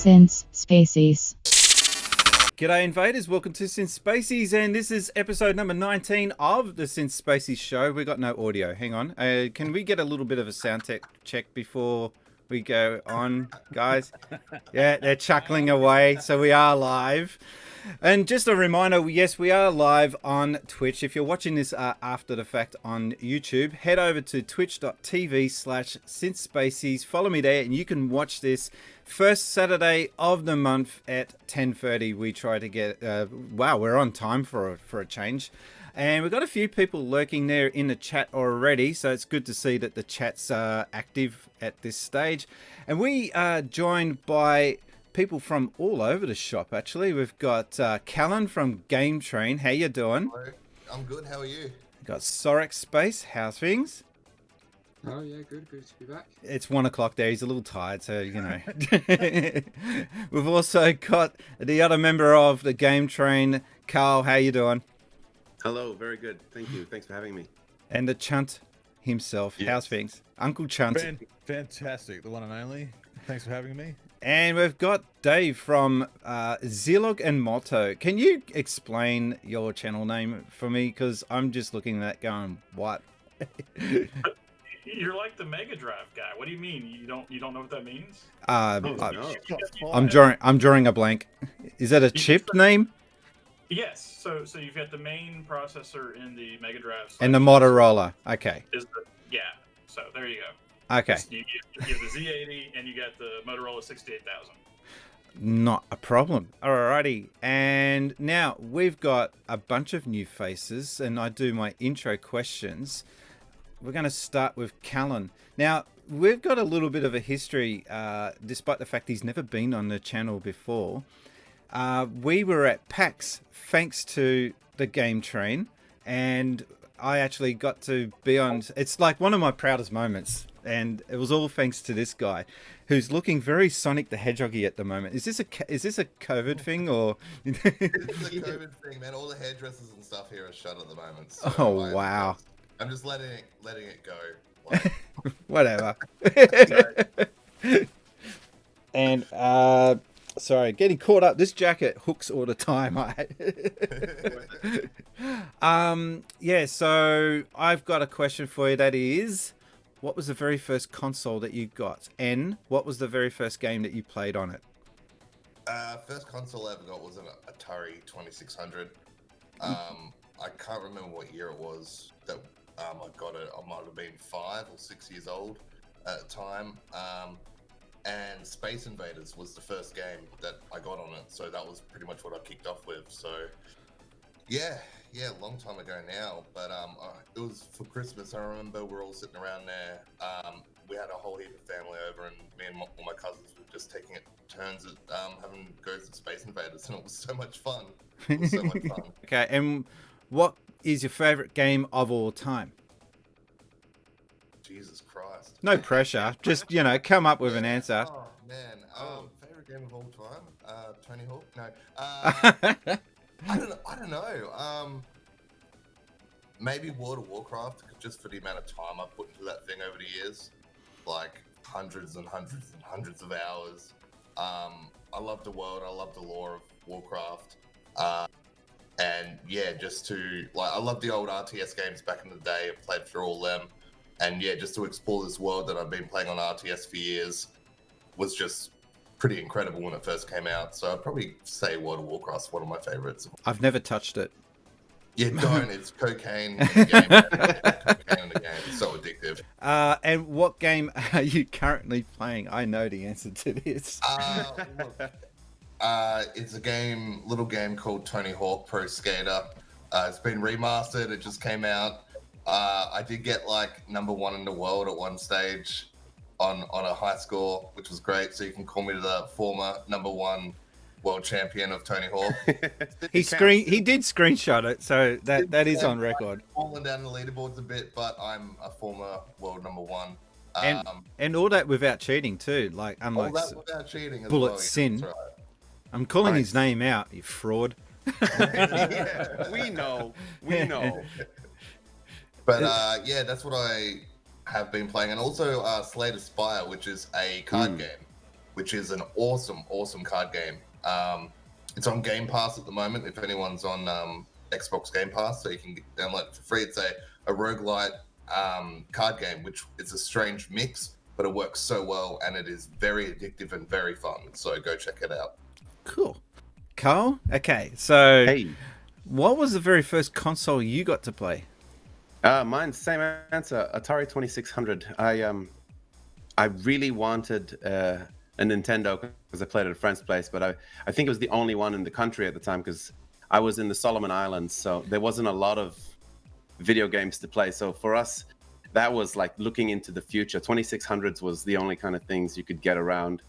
Since Spacies. G'day invaders, welcome to Since Spacies, and this is episode number 19 of the Since Spacies show. We got no audio, hang on. Can we get a little bit of a sound check before we go on, guys? Yeah, they're chuckling away, so we are live. And just a reminder, yes, we are live on Twitch. If you're watching this after the fact on YouTube, head over to twitch.tv/SynthSpacies. Follow me there, and you can watch this first Saturday of the month at 10:30. We try to get, wow, we're on time for a change. And we've got a few people lurking there in the chat already, so it's good to see that the chat's active at this stage. And we are joined by people from all over the shop, actually. We've got Callan from Game Train. How you doing? Hello. I'm good. How are you? We've got Sorax Space. How's things? Oh yeah, good to be back. It's 1 o'clock there. He's a little tired, so you know. We've also got the other member of the Game Train, Carl. How you doing? Hello, very good. Thank you. Thanks for having me. And the Chunt himself. Yes. How's things? Uncle Chunt. Fantastic. The one and only. Thanks for having me. And we've got Dave from Zilognmoto. Can you explain your channel name for me? Because I'm just looking at that going, what? You're like the Mega Drive guy. What do you mean? You don't know what that means? No. I'm drawing a blank. Is that a chip name? Yes. So you've got the main processor in the Mega Drive. And the Motorola. Okay. Yeah. So there you go. Okay. You get the Z80 and you got the Motorola 68000. Not a problem. Alrighty. And now we've got a bunch of new faces, and I do my intro questions. We're going to start with Callan. Now, we've got a little bit of a history, despite the fact he's never been on the channel before. We were at PAX thanks to the Game Train, and I actually got to be on. It's like one of my proudest moments, and it was all thanks to this guy, who's looking very Sonic the Hedgehoggy at the moment. Is this a COVID thing or? It's a COVID thing, man. All the hairdressers and stuff here are shut at the moment. So Oh wow! I'm just letting it go. Like, Whatever. And sorry, getting caught up. This jacket hooks all the time. Yeah. So I've got a question for you. That is, what was the very first console that you got, and what was the very first game that you played on it? first console I ever got was an Atari 2600. I can't remember what year it was that I got it. I might have been 5 or 6 years old at the time. And Space Invaders was the first game that I got on it, so that was pretty much what I kicked off with. So yeah, a long time ago now, but it was for Christmas. I remember we're all sitting around there. We had a whole heap of family over, and me and all my cousins were just taking it turns at having goes at Space Invaders, and it was so much fun. It was so much fun. Okay, and what is your favorite game of all time? Jesus Christ. No pressure, just, you know, come up with an answer. Oh man, favorite game of all time? Tony Hawk? No. I don't know. Maybe World of Warcraft, just for the amount of time I put into that thing over the years, like hundreds and hundreds and hundreds of hours. I love the world. I love the lore of Warcraft. And yeah, just to like, I love the old RTS games back in the day. I played through all them. And yeah, just to explore this world that I've been playing on RTS for years was just pretty incredible when it first came out. So I'd probably say World of Warcraft's one of my favorites. I've never touched it. Yeah, don't. It's cocaine in the game. Cocaine in the game. It's so addictive. And what game are you currently playing? I know the answer to this. Look, it's a little game called Tony Hawk Pro Skater. It's been remastered. It just came out. I did get like #1 in the world at one stage on a high score, which was great. So you can call me the former #1 world champion of Tony Hawk. He did screenshot it, so that is on record. Falling down the leaderboards a bit, but I'm a former world #1. And all that without cheating too, like unlike all that without cheating as Bullet well, Sin. Right. I'm calling Right. his name out, you fraud. Yeah. We know. But yeah, that's what I have been playing, and also Slay the Spire, which is a card game. which is an awesome card game. It's on Game Pass at the moment. If anyone's on Xbox Game Pass, so you can download it for free. It's a roguelite card game, which is a strange mix, but it works so well, and it is very addictive and very fun. So go check it out. Cool. Carl? Okay, so Hey. what was the very first console you got to play? Mine's same answer. Atari 2600. I really wanted a Nintendo because I played at a friend's place, but I think it was the only one in the country at the time because I was in the Solomon Islands, so there wasn't a lot of video games to play. So for us, that was like looking into the future. 2600s was the only kind of things you could get around.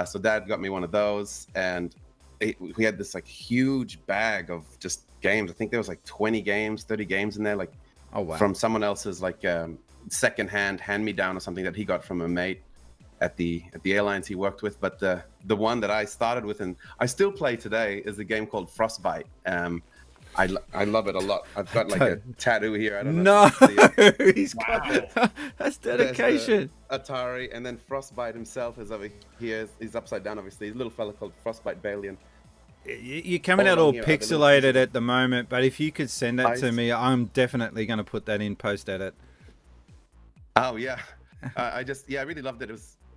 So Dad got me one of those, and we had this like huge bag of just games. I think there was like 20 games, 30 games in there, like from someone else's like secondhand hand-me-down or something that he got from a mate at the airlines he worked with. But the one that I started with and I still play today is a game called Frostbite. I love it a lot. I've got like a tattoo here. I don't know. No, he's got that's dedication. Atari, and then Frostbite himself is over here. He's upside down, obviously. He's a little fella called Frostbite Balian. You're coming out all pixelated at the moment, but if you could send that to me, I'm definitely going to put that in post edit. Oh yeah, I really loved it.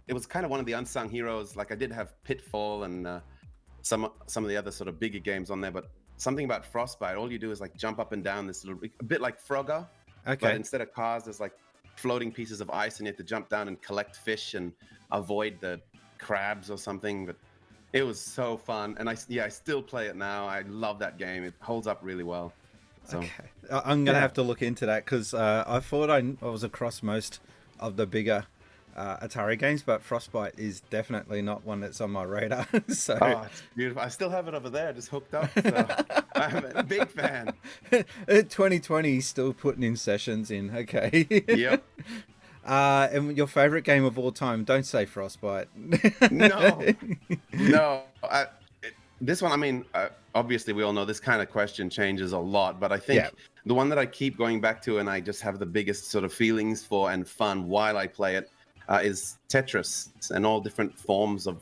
It was kind of one of the unsung heroes. Like I did have Pitfall and some of the other sort of bigger games on there, but something about Frostbite, all you do is like jump up and down this little, a bit like Frogger. Okay. But instead of cars, there's like floating pieces of ice, and you have to jump down and collect fish and avoid the crabs or something. But it was so fun, and I still play it now. I love that game. It holds up really well. So, okay, I'm gonna have to look into that because I thought I was across most of the bigger Atari games, but Frostbite is definitely not one that's on my radar. So it's beautiful. I still have it over there, just hooked up. So I'm a big fan. 2020 still putting in sessions in. Okay. Yep. And your favorite game of all time? Don't say Frostbite. No. This one, I mean, obviously we all know this kind of question changes a lot, but I think the one that I keep going back to and I just have the biggest sort of feelings for and fun while I play it is Tetris and all different forms of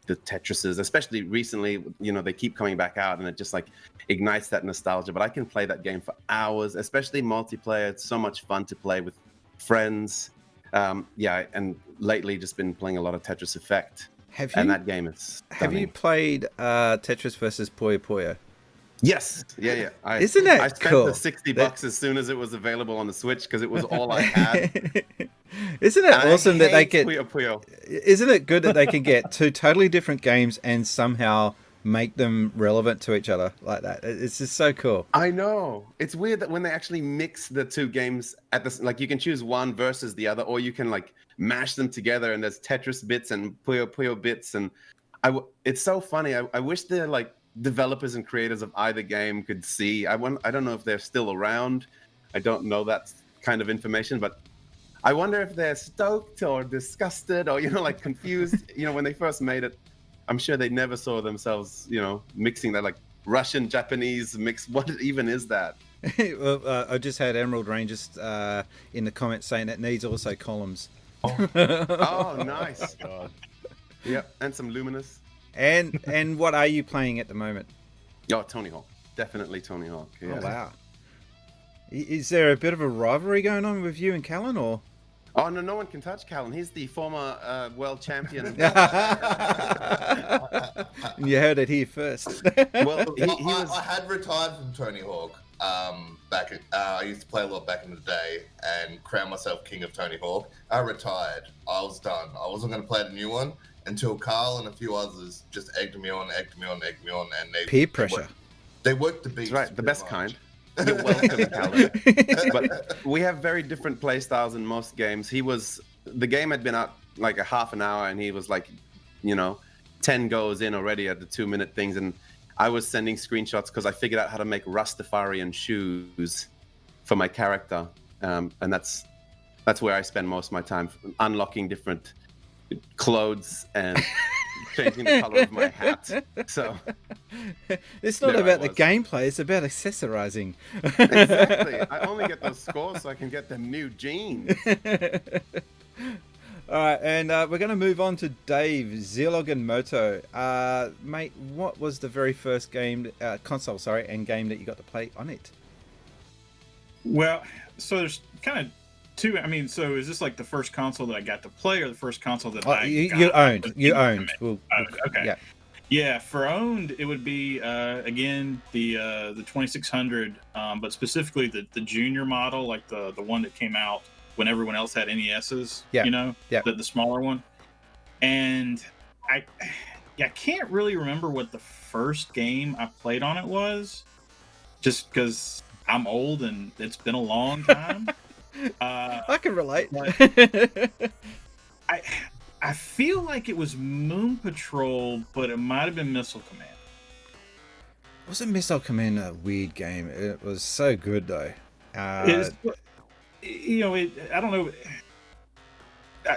the Tetrises, especially recently, they keep coming back out and it just like ignites that nostalgia. But I can play that game for hours, especially multiplayer. It's so much fun to play with friends. And lately just been playing a lot of Tetris Effect. And that game is stunning. Have you played Tetris versus Puyo Puyo? Yes. Yeah. Isn't it I spent cool? the $60 as soon as it was available on the Switch because it was all I had. Isn't it awesome that they can? Puyo Puyo. Isn't it good that they can get two totally different games and somehow make them relevant to each other like that? It's just so cool. I know. It's weird that when they actually mix the two games at this, like you can choose one versus the other, or you can like mash them together and there's Tetris bits and Puyo Puyo bits. And it's so funny. I wish the like developers and creators of either game could see. I don't know if they're still around. I don't know that kind of information, but I wonder if they're stoked or disgusted or, like confused, when they first made it. I'm sure they never saw themselves, mixing that like Russian, Japanese mix. What even is that? Well, I just had Emerald Rain just in the comments saying it needs also columns. Oh, nice. God. Yep, and some Luminous. And what are you playing at the moment? Oh, Tony Hawk. Definitely Tony Hawk. Yeah. Oh, wow. Is there a bit of a rivalry going on with you and Callan, or? Oh, no one can touch Callan. He's the former world champion. You heard it here first. Well, I had retired from Tony Hawk. I used to play a lot back in the day and crown myself king of Tony Hawk. I retired. I was done. I wasn't going to play the new one until Carl and a few others just egged me on, and they peer pressure. They worked the beats. That's right, the best kind. You're welcome, Callan. But we have very different play styles in most games. The game had been out like a half an hour, and he was like, 10 goes in already at the 2-minute things, and I was sending screenshots because I figured out how to make Rastafarian shoes for my character, and that's where I spend most of my time, unlocking different clothes and changing the color of my hat. So it's not about the gameplay; it's about accessorizing. Exactly. I only get those scores so I can get them new jeans. All right, and we're going to move on to Dave Zilognmoto. Mate, what was the very first game, console, and game that you got to play on it? Well, so there's kind of two. I mean, so is this like the first console that I got to play, or the first console that you owned? You owned. Okay. Yeah, for owned, it would be again the 2600, but specifically the junior model, like the one that came out when everyone else had NESs. Yeah. You know, yeah, the smaller one. And I can't really remember what the first game I played on it was, just because I'm old and it's been a long time. I can relate. I feel like it was Moon Patrol, but it might have been Missile Command. Wasn't Missile Command a weird game? It was so good though. I don't know.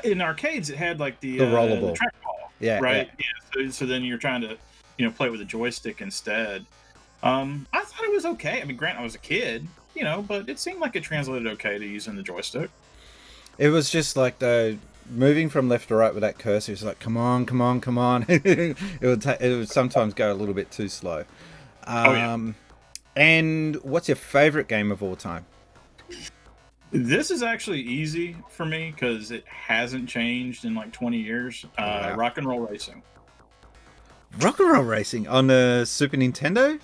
In arcades, it had like the rollable trackball, yeah, right? Yeah. So then you're trying to play with a joystick instead. I thought it was okay. I mean, granted, I was a kid, but it seemed like it translated okay to using the joystick. It was just like moving from left to right with that cursor. It's like, come on. it would sometimes go a little bit too slow. And what's your favorite game of all time? This is actually easy for me because it hasn't changed in like 20 years. Wow. Rock and Roll Racing. Rock and Roll Racing on the Super Nintendo?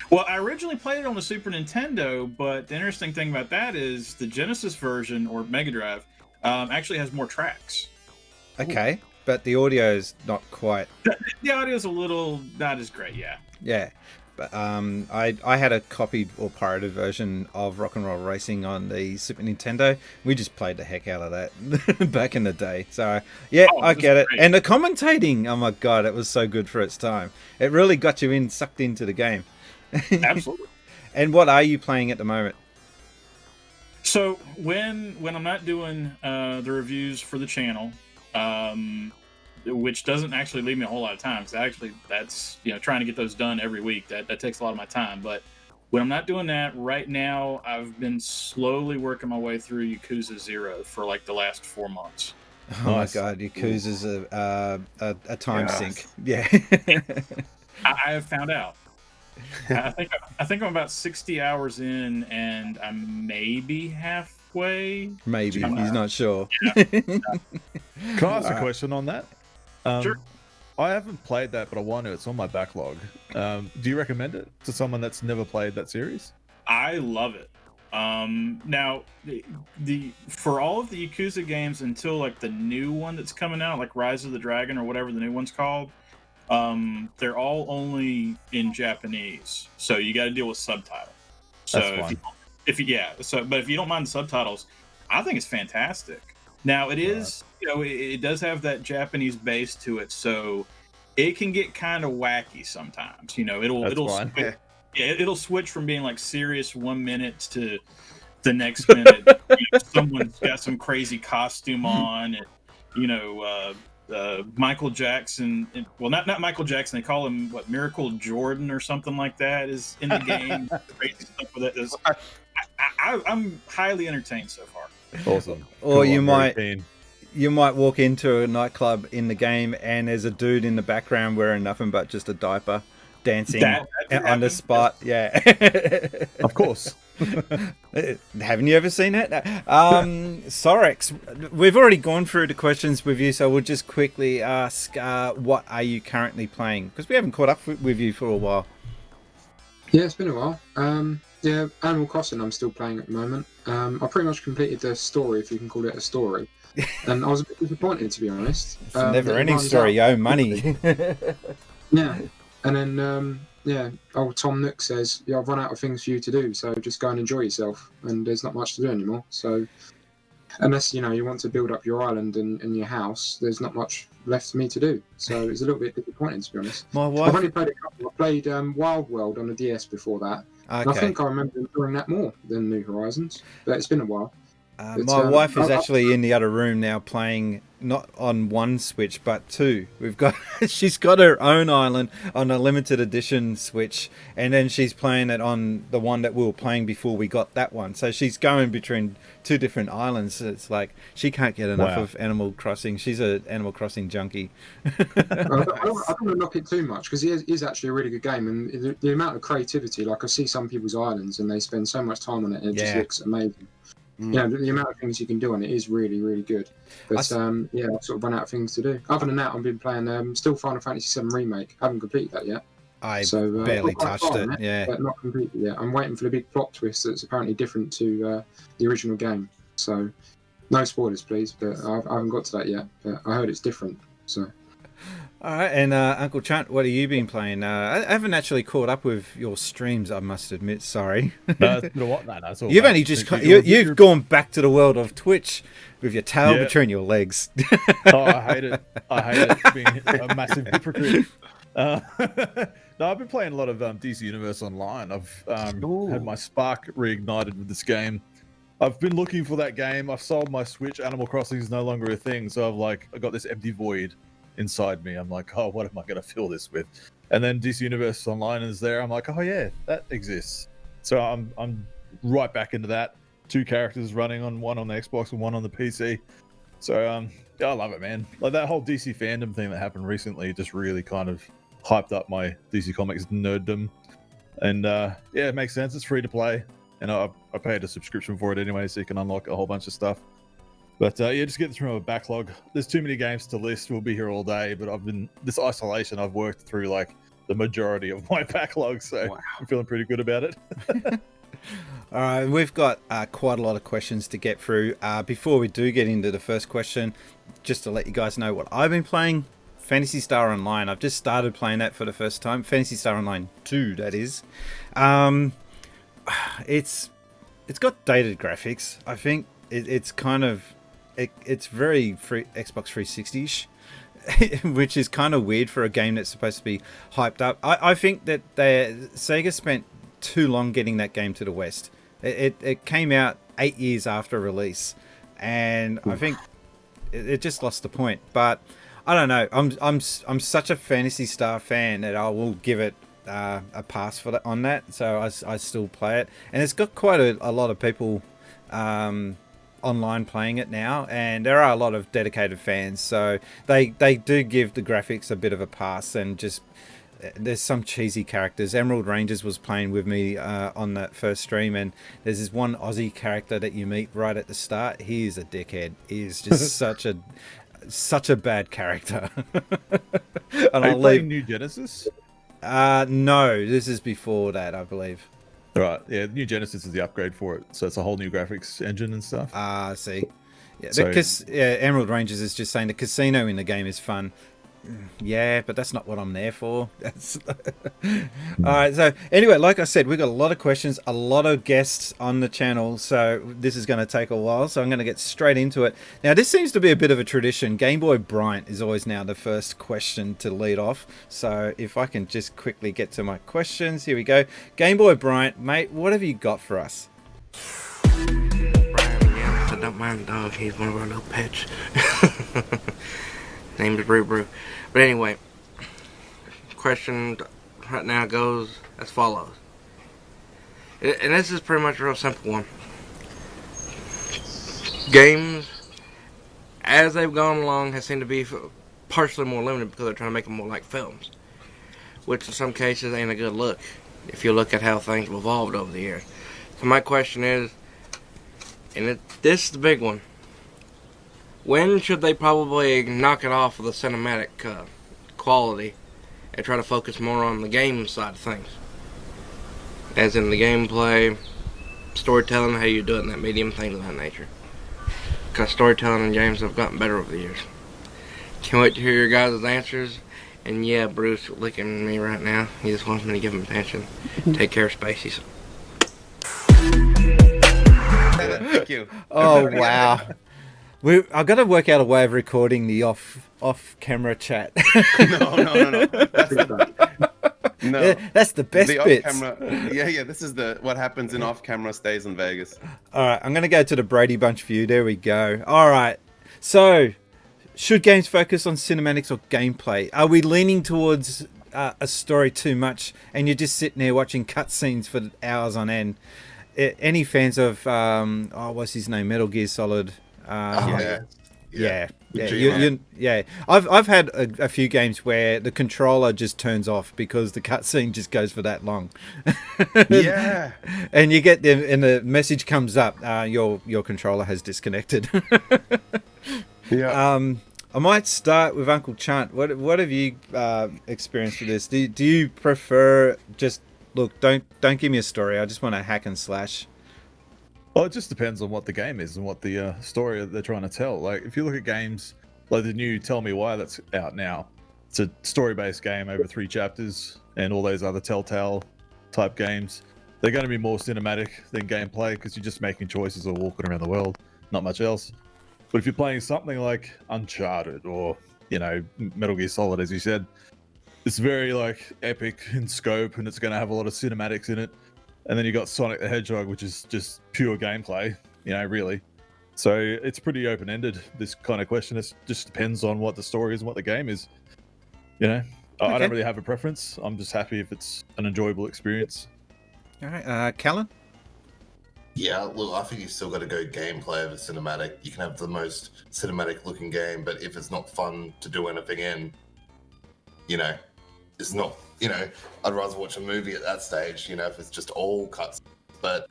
Well, I originally played it on the Super Nintendo, but the interesting thing about that is the Genesis version, or Mega Drive, actually has more tracks. Okay, but the audio is not quite... The audio is a little not as great, yeah. Yeah, but I had a copied or pirated version of Rock and Roll Racing on the Super Nintendo. We just played the heck out of that back in the day. So, yeah, I get it. Great. And the commentating, oh my God, it was so good for its time. It really got you sucked into the game. Absolutely. And what are you playing at the moment? So when I'm not doing the reviews for the channel, which doesn't actually leave me a whole lot of time, because actually that's trying to get those done every week, that takes a lot of my time. But when I'm not doing that right now, I've been slowly working my way through Yakuza 0 for like the last 4 months. Oh my God, Yakuza's a time sink. Yeah. I have found out. I think I'm about 60 hours in, and I'm maybe halfway. Maybe he's not sure. Yeah. Can I ask a question on that? Sure. I haven't played that, but I want to. It's on my backlog. Do you recommend it to someone that's never played that series? I love it. Now, the for all of the Yakuza games until like the new one that's coming out, like Rise of the Dragon or whatever the new one's called, they're all only in Japanese, so you got to deal with subtitles. So if you don't mind the subtitles, I think it's fantastic. Now it is, it does have that Japanese base to it, so it can get kind of wacky sometimes. It'll switch from being like serious 1 minute to the next minute. Someone's got some crazy costume on, and Michael Jackson, well, not Michael Jackson, they call him Miracle Jordan or something like that is in the game. Crazy stuff with it. I'm highly entertained so far. Awesome. Or you might walk into a nightclub in the game and there's a dude in the background wearing nothing but just a diaper dancing on the spot. Yeah. Of course. Haven't you ever seen that? Sorax, we've already gone through the questions with you, so we'll just quickly ask, what are you currently playing? Because we haven't caught up with you for a while. Yeah, it's been a while. Animal Crossing I'm still playing at the moment. I pretty much completed the story, if you can call it a story. And I was a bit disappointed, to be honest. It's a never-ending story. You owe money. Yeah. And then, old Tom Nook says, I've run out of things for you to do, so just go and enjoy yourself. And there's not much to do anymore. So unless, you want to build up your island and your house, there's not much left for me to do. So it's a little bit disappointing, to be honest. My wife... I've only played a couple. I played Wild World on the DS before that. Okay. And I think I remember enjoying that more than New Horizons, but it's been a while. But, My wife is I- actually in the other room now playing not on one Switch but two. We've got she's got her own island on a limited edition Switch, and then she's playing it on the one that we were playing before we got that one. So she's going between two different islands. It's like she can't get enough Wow. of Animal Crossing. She's a Animal Crossing junkie. I don't want to knock it too much because it is actually a really good game, and the amount of creativity. Like I see some people's islands, and they spend so much time on it, and it just Yeah. looks amazing. Yeah, the amount of things you can do on it is really, really good. But yeah, I've sort of run out of things to do. Other than that, I've been playing still Final Fantasy VII Remake. I haven't completed that yet. I So barely got quite touched far it. in Yeah. but not completely yet. I'm waiting for the big plot twist that's apparently different to the original game. So no spoilers, please. But I haven't got to that yet. But I heard it's different. So. All right, and Uncle Chunt, what have you been playing? I haven't actually caught up with your streams, I must admit. Sorry. No, it's been a while. No, it's all You've right. only just You're- you've gone back to the world of Twitch with your tail Yeah. between your legs. Oh, I hate it. I hate it being a massive hypocrite. No, I've been playing a lot of DC Universe Online. I've had my spark reignited with this game. I've been looking for that game. I've sold my Switch. Animal Crossing is no longer a thing, so I got this empty void inside me. I'm like, oh, what am I going to fill this with? And then DC Universe Online is there. I'm like, oh yeah, that exists. So I'm right back into that. 2 characters running on one on the Xbox and one on the PC. So yeah, I love it, man. Like that whole DC fandom thing that happened recently just really kind of hyped up my DC Comics nerddom. And yeah, it makes sense. It's free to play, and I paid a subscription for it anyway, so you can unlock a whole bunch of stuff. But yeah, just getting through a backlog. There's too many games to list. We'll be here all day. But this isolation, I've worked through like the majority of my backlog, so Wow. I'm feeling pretty good about it. All right, we've got quite a lot of questions to get through. Before we do get into the first question, just to let you guys know what I've been playing, Phantasy Star Online. I've just started playing that for the first time. Phantasy Star Online 2, that is. It's got dated graphics. I think it's kind of it's very Xbox 360-ish, which is kind of weird for a game that's supposed to be hyped up. I think that Sega spent too long getting that game to the West. It came out 8 years after release, and I think it just lost the point. But I don't know. I'm such a Phantasy Star fan that I will give it a pass for that on that. So I still play it, and it's got quite a lot of people online playing it now, and there are a lot of dedicated fans. So they do give the graphics a bit of a pass, and just there's some cheesy characters. Emerald Rangers was playing with me on that first stream, and there's this one Aussie character that you meet right at the start. He is a dickhead. He is just such a bad character. And Are you playing New Genesis? No, this is before that, I believe. Right, yeah, New Genesis is the upgrade for it, so it's a whole new graphics engine and stuff. I see. Yeah, So- Emerald Rangers is just saying the casino in the game is fun. Yeah, but that's not what I'm there for. That's all right. So anyway, like I said, we've got a lot of questions, a lot of guests on the channel, so this is going to take a while. So I'm going to get straight into it. Now, this seems to be a bit of a tradition. Game Boy Bryant is always now the first question to lead off. So if I can just quickly get to my questions, here we go. Game Boy Bryant, mate, what have you got for us? Brian again, so don't mind the dog, he's one of our little pets. Name's Brew. But anyway, question right now goes as follows. And this is pretty much a real simple one. Games, as they've gone along, have seemed to be partially more limited because they're trying to make them more like films. Which in some cases ain't a good look, if you look at how things have evolved over the years. So my question is, and this is the big one. When should they probably knock it off of the cinematic quality and try to focus more on the game side of things? As in the gameplay, storytelling, how you do it in that medium, things of that nature. Because storytelling in games have gotten better over the years. Can't wait to hear your guys' answers. And yeah, Bruce licking me right now. He just wants me to give him attention. Take care, Spacies. Thank you. Oh, wow. I've got to work out a way of recording the off-camera chat. No. No. That's the best The bits. off-camera. Yeah. This is what happens in off-camera stays in Vegas. All right, I'm going to go to the Brady Bunch view. There we go. All right. So, should games focus on cinematics or gameplay? Are we leaning towards a story too much and you're just sitting there watching cutscenes for hours on end? Any fans of, what's his name? Metal Gear Solid? Yeah. I've had a few games where the controller just turns off because the cutscene just goes for that long. Yeah. And you get them, and the message comes up: your controller has disconnected. Yeah. I might start with Uncle Chunt. What have you experienced with this? Do you prefer just look? Don't give me a story. I just want to hack and slash. Well, it just depends on what the game is and what the story they're trying to tell. Like, if you look at games like the new Tell Me Why that's out now, it's a story-based game over 3 chapters, and all those other Telltale type games, they're going to be more cinematic than gameplay because you're just making choices or walking around the world, not much else. But if you're playing something like Uncharted or, Metal Gear Solid, as you said, it's very like epic in scope, and it's going to have a lot of cinematics in it. And then you got Sonic the Hedgehog, which is just pure gameplay, really. So it's pretty open-ended, this kind of question. It just depends on what the story is and what the game is. I don't really have a preference. I'm just happy if it's an enjoyable experience. All right, Callan? Yeah, look, I think you still got to go gameplay over cinematic. You can have the most cinematic-looking game, but if it's not fun to do anything in, it's not. I'd rather watch a movie at that stage, if it's just all cuts. But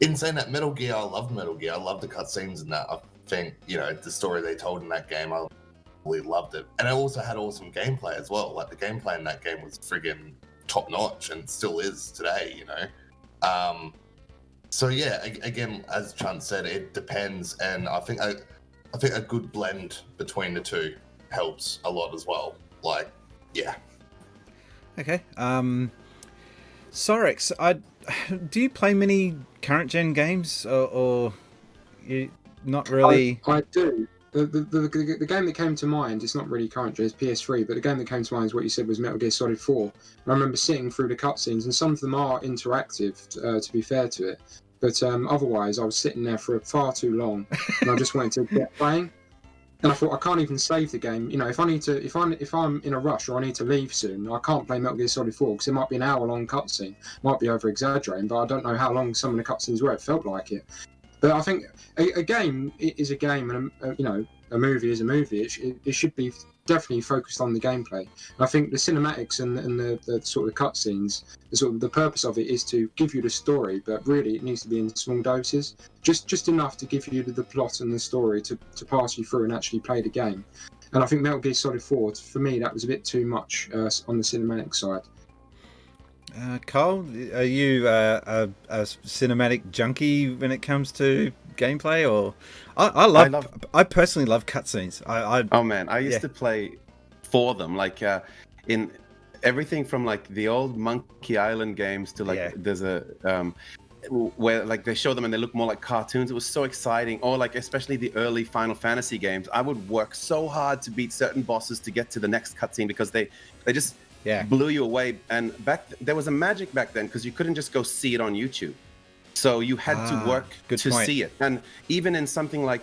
in saying that, Metal Gear, I loved Metal Gear. I loved the cutscenes in that. I think, the story they told in that game, I really loved it. And it also had awesome gameplay as well. Like, the gameplay in that game was friggin' top-notch and still is today, So, yeah, again, as Chunt said, it depends. And I think a good blend between the two helps a lot as well. Like, yeah. Okay. Sorax, do you play many current gen games, or you not really? I do. The game that came to mind, it's not really current gen, it's PS3, but the game that came to mind is what you said was Metal Gear Solid 4. And I remember sitting through the cutscenes, and some of them are interactive, to be fair to it. But otherwise, I was sitting there for far too long, and I just wanted to get playing. And I thought, I can't even save the game. If I'm in a rush or I need to leave soon, I can't play Metal Gear Solid 4 because it might be an hour-long cutscene. Might be over-exaggerating, but I don't know how long some of the cutscenes were. It felt like it. But I think a game is a game, and a movie is a movie. It should be definitely focused on the gameplay. And I think the cinematics and the sort of cutscenes, the purpose of it is to give you the story, but really it needs to be in small doses, just enough to give you the plot and the story to pass you through and actually play the game. And I think Metal Gear Solid 4, for me, that was a bit too much on the cinematic side. Cole, are you a cinematic junkie when it comes to gameplay, or I personally love cutscenes. Oh man, I used to play for them, like in everything from like the old Monkey Island games to like there's a where like they show them and they look more like cartoons. It was so exciting. Or like especially the early Final Fantasy games, I would work so hard to beat certain bosses to get to the next cutscene because they just blew you away. And there was a magic back then because you couldn't just go see it on YouTube. So you had to work to see it. And even in something like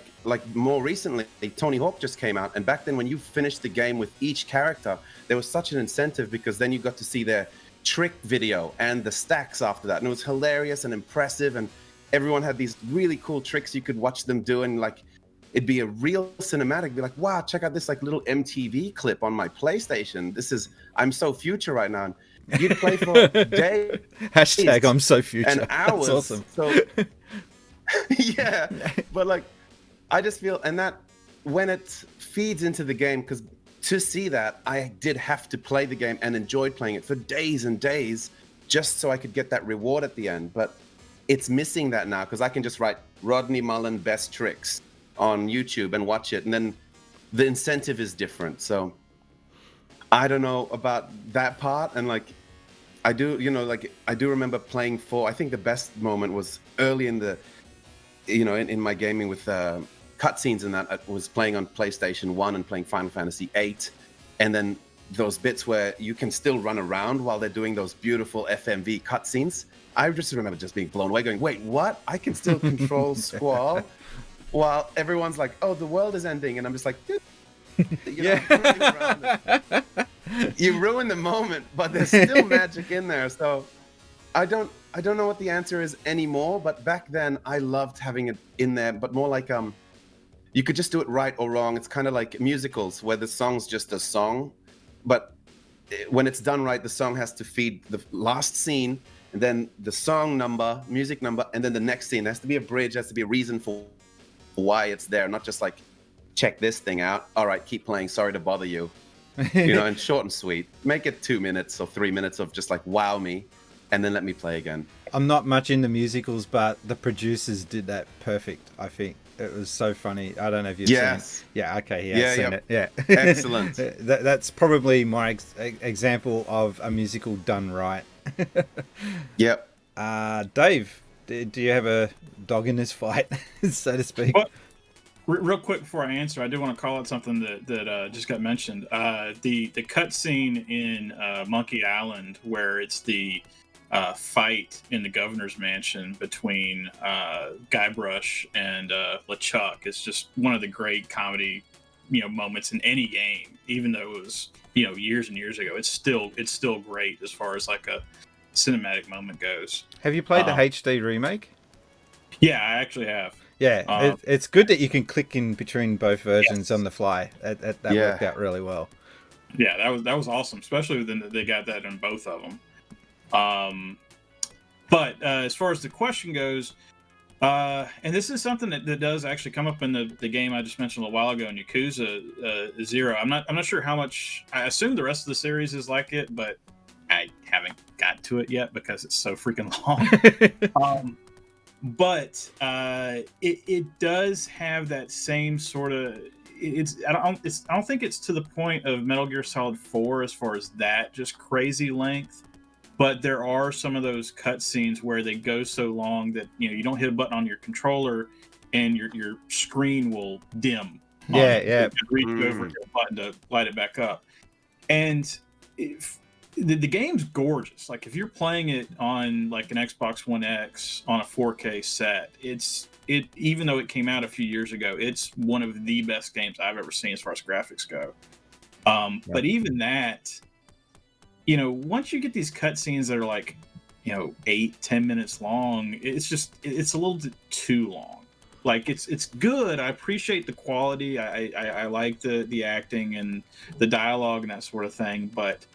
more recently, Tony Hawk just came out. And back then when you finished the game with each character, there was such an incentive because then you got to see their trick video and the stacks after that. And it was hilarious and impressive. And everyone had these really cool tricks you could watch them do. And like, it'd be a real cinematic, be like, wow, check out this like little MTV clip on my PlayStation. I'm so future right now. And you'd play for days. Hashtag I'm so future. And hours. That's awesome. So yeah, but like, I just feel, and that when it feeds into the game, because to see that, I did have to play the game and enjoyed playing it for days and days just so I could get that reward at the end. But it's missing that now because I can just write Rodney Mullen best tricks on YouTube and watch it. And then the incentive is different. So I don't know about that part. And like, I do remember playing I think the best moment was early in the, in my gaming with cutscenes and that. I was playing on PlayStation 1 and playing Final Fantasy 8. And then those bits where you can still run around while they're doing those beautiful FMV cutscenes. I just remember just being blown away, going, "Wait, what? I can still control Squall while everyone's like, oh, the world is ending," and I'm just like, running around. You ruin the moment, but there's still magic in there. So I don't know what the answer is anymore. But back then, I loved having it in there, but more like you could just do it right or wrong. It's kind of like musicals where the song's just a song, but when it's done right, the song has to feed the last scene, and then the song number, music number, and then the next scene. There has to be a bridge, there has to be a reason for why it's there, not just like, check this thing out. All right, keep playing. Sorry to bother you. And short and sweet. Make it 2 minutes or 3 minutes of just like wow me, and then let me play again. I'm not much into musicals, but the producers did that perfect, I think. It was so funny. I don't know if you've seen it. Yeah, okay, he has seen it. Yeah. Excellent. That's probably my example of a musical done right. Yep. Dave, do you have a dog in this fight, so to speak? Well, real quick before I answer, I do want to call out something that just got mentioned. The cutscene in Monkey Island where it's the fight in the governor's mansion between Guybrush and LeChuck is just one of the great comedy moments in any game. Even though it was years and years ago, it's still great as far as like a cinematic moment goes. Have you played the HD remake? Yeah, I actually have. Yeah, it's good that you can click in between both versions on the fly. That Yeah. worked out really well. Yeah, that was awesome, especially when they got that in both of them. But as far as the question goes, and this is something that does actually come up in the game I just mentioned a while ago in Yakuza 0. I'm not sure how much. I assume the rest of the series is like it, but I haven't got to it yet because it's so freaking long. But it does have that same sort of. I don't think it's to the point of Metal Gear Solid 4 as far as that just crazy length. But there are some of those cutscenes where they go so long that you don't hit a button on your controller and your screen will dim. Yeah. Reach over to a button to light it back up, and the game's gorgeous. Like if you're playing it on like an Xbox One X on a 4K set, it even though it came out a few years ago, it's one of the best games I've ever seen as far as graphics go. But even that. Once you get these cutscenes that are like, 8-10 minutes long, it's a little bit too long. Like it's good. I appreciate the quality. I like the acting and the dialogue and that sort of thing. But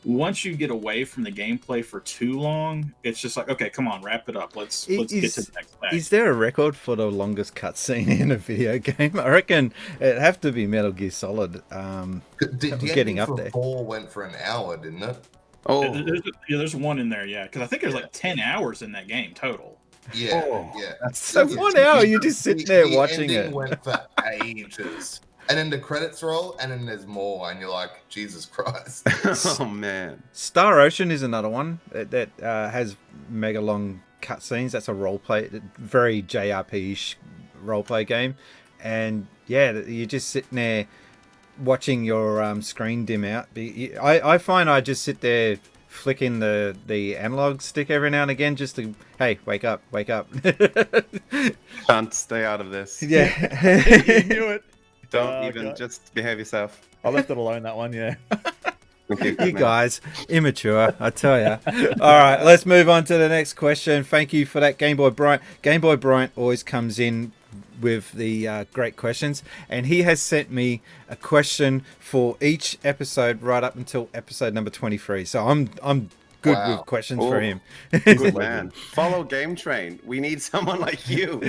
once you get away from the gameplay for too long, it's just like, okay, come on, wrap it up. Let's get to the next thing. Is there a record for the longest cutscene in a video game? I reckon it'd have to be Metal Gear Solid. Getting up there. 4 went for an hour, didn't it? Oh, there's one in there, yeah. Because I think there's like 10 hours in that game total. Yeah. So 1 hour, you just sit there watching it. it. Went for ages. And then the credits roll, and then there's more, and you're like, Jesus Christ. Oh, man. Star Ocean is another one that has mega long cutscenes. That's a roleplay, very JRPG-ish roleplay game. And yeah, you're just sitting there watching your screen dim out. I find I just sit there flicking the analog stick every now and again just to, hey, wake up. Can't stay out of this. Yeah. You knew it. Don't even just behave yourself. I left it alone, that one, yeah. You guys, immature, I tell ya. All right, let's move on to the next question. Thank you for that, Game Boy Bryant. Game Boy Bryant always comes in with the great questions, and he has sent me a question for each episode right up until episode number 23. So I'm good with questions for him. Good man. Follow Game Train. We need someone like you.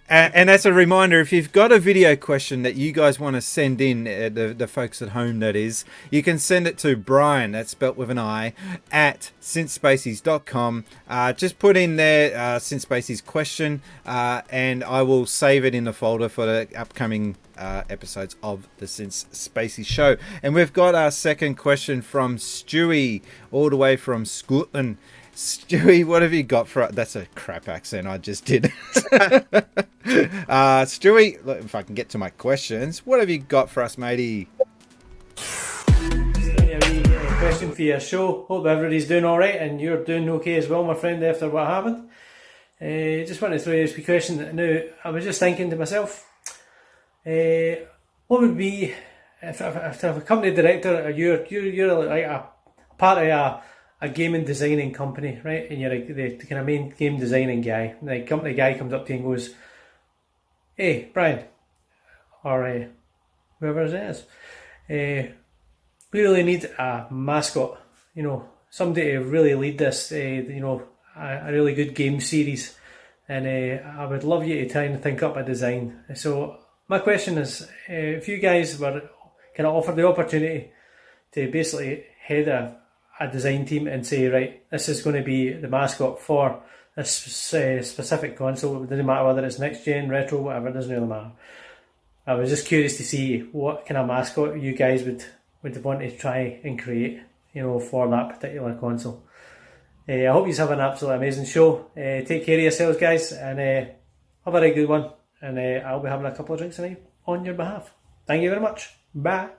And as a reminder, if you've got a video question that you guys want to send in, the folks at home that is, you can send it to Brian, that's spelt with an I, at synthspacies.com. Just put in there Synthspacies question, and I will save it in the folder for the upcoming episodes of the Spacies show. And we've got our second question from Stewie, all the way from Scotland. Stewie, what have you got for us? That's a crap accent I just did. Stewie, if I can get to my questions, what have you got for us, matey? question for your show. Hope everybody's doing all right and you're doing okay as well, my friend, after what happened. Just wanted to throw you this wee question. Now, I was just thinking to myself, what would be if a company director, or you're like a part of a gaming designing company, right? And you're like the kind of main game designing guy. And the company guy comes up to you and goes, "Hey, Brian," or whoever it is, we really need a mascot. You know, somebody to really lead this. You know, a really good game series, and I would love you to try and think up a design. So my question is, if you guys were kind of offered the opportunity to basically head a design team and say, right, this is going to be the mascot for this specific console. It doesn't matter whether it's next gen, retro, whatever. It doesn't really matter. I was just curious to see what kind of mascot you guys would want to try and create, you know, for that particular console. I hope you have an absolutely amazing show. Take care of yourselves, guys, and have a very good one. And I'll be having a couple of drinks tonight on your behalf. Thank you very much. Bye.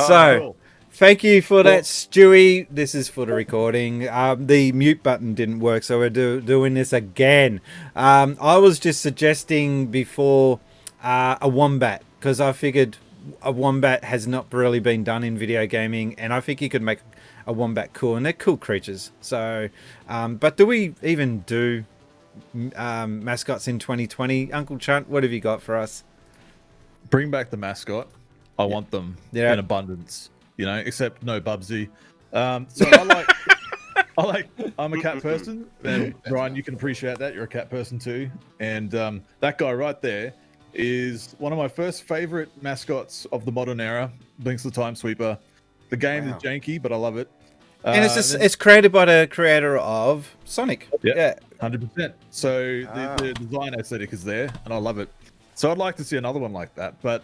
So, thank you for that, Stewie. This is for the recording. The mute button didn't work, so we're doing this again. I was just suggesting before a wombat, because I figured a wombat has not really been done in video gaming, and I think you could make a wombat cool, and they're cool creatures. So, but do we even do mascots in 2020? Uncle Chunt, what have you got for us? Bring back the mascot. I want them in abundance, you know, except no Bubsy. So I'm a cat person, and Brian, you can appreciate that. You're a cat person too. And that guy right there is one of my first favorite mascots of the modern era, Blinks the Time Sweeper. The game is janky, but I love it. And it's created by the creator of Sonic. Yeah, 100%. So the design aesthetic is there, and I love it. So I'd like to see another one like that, but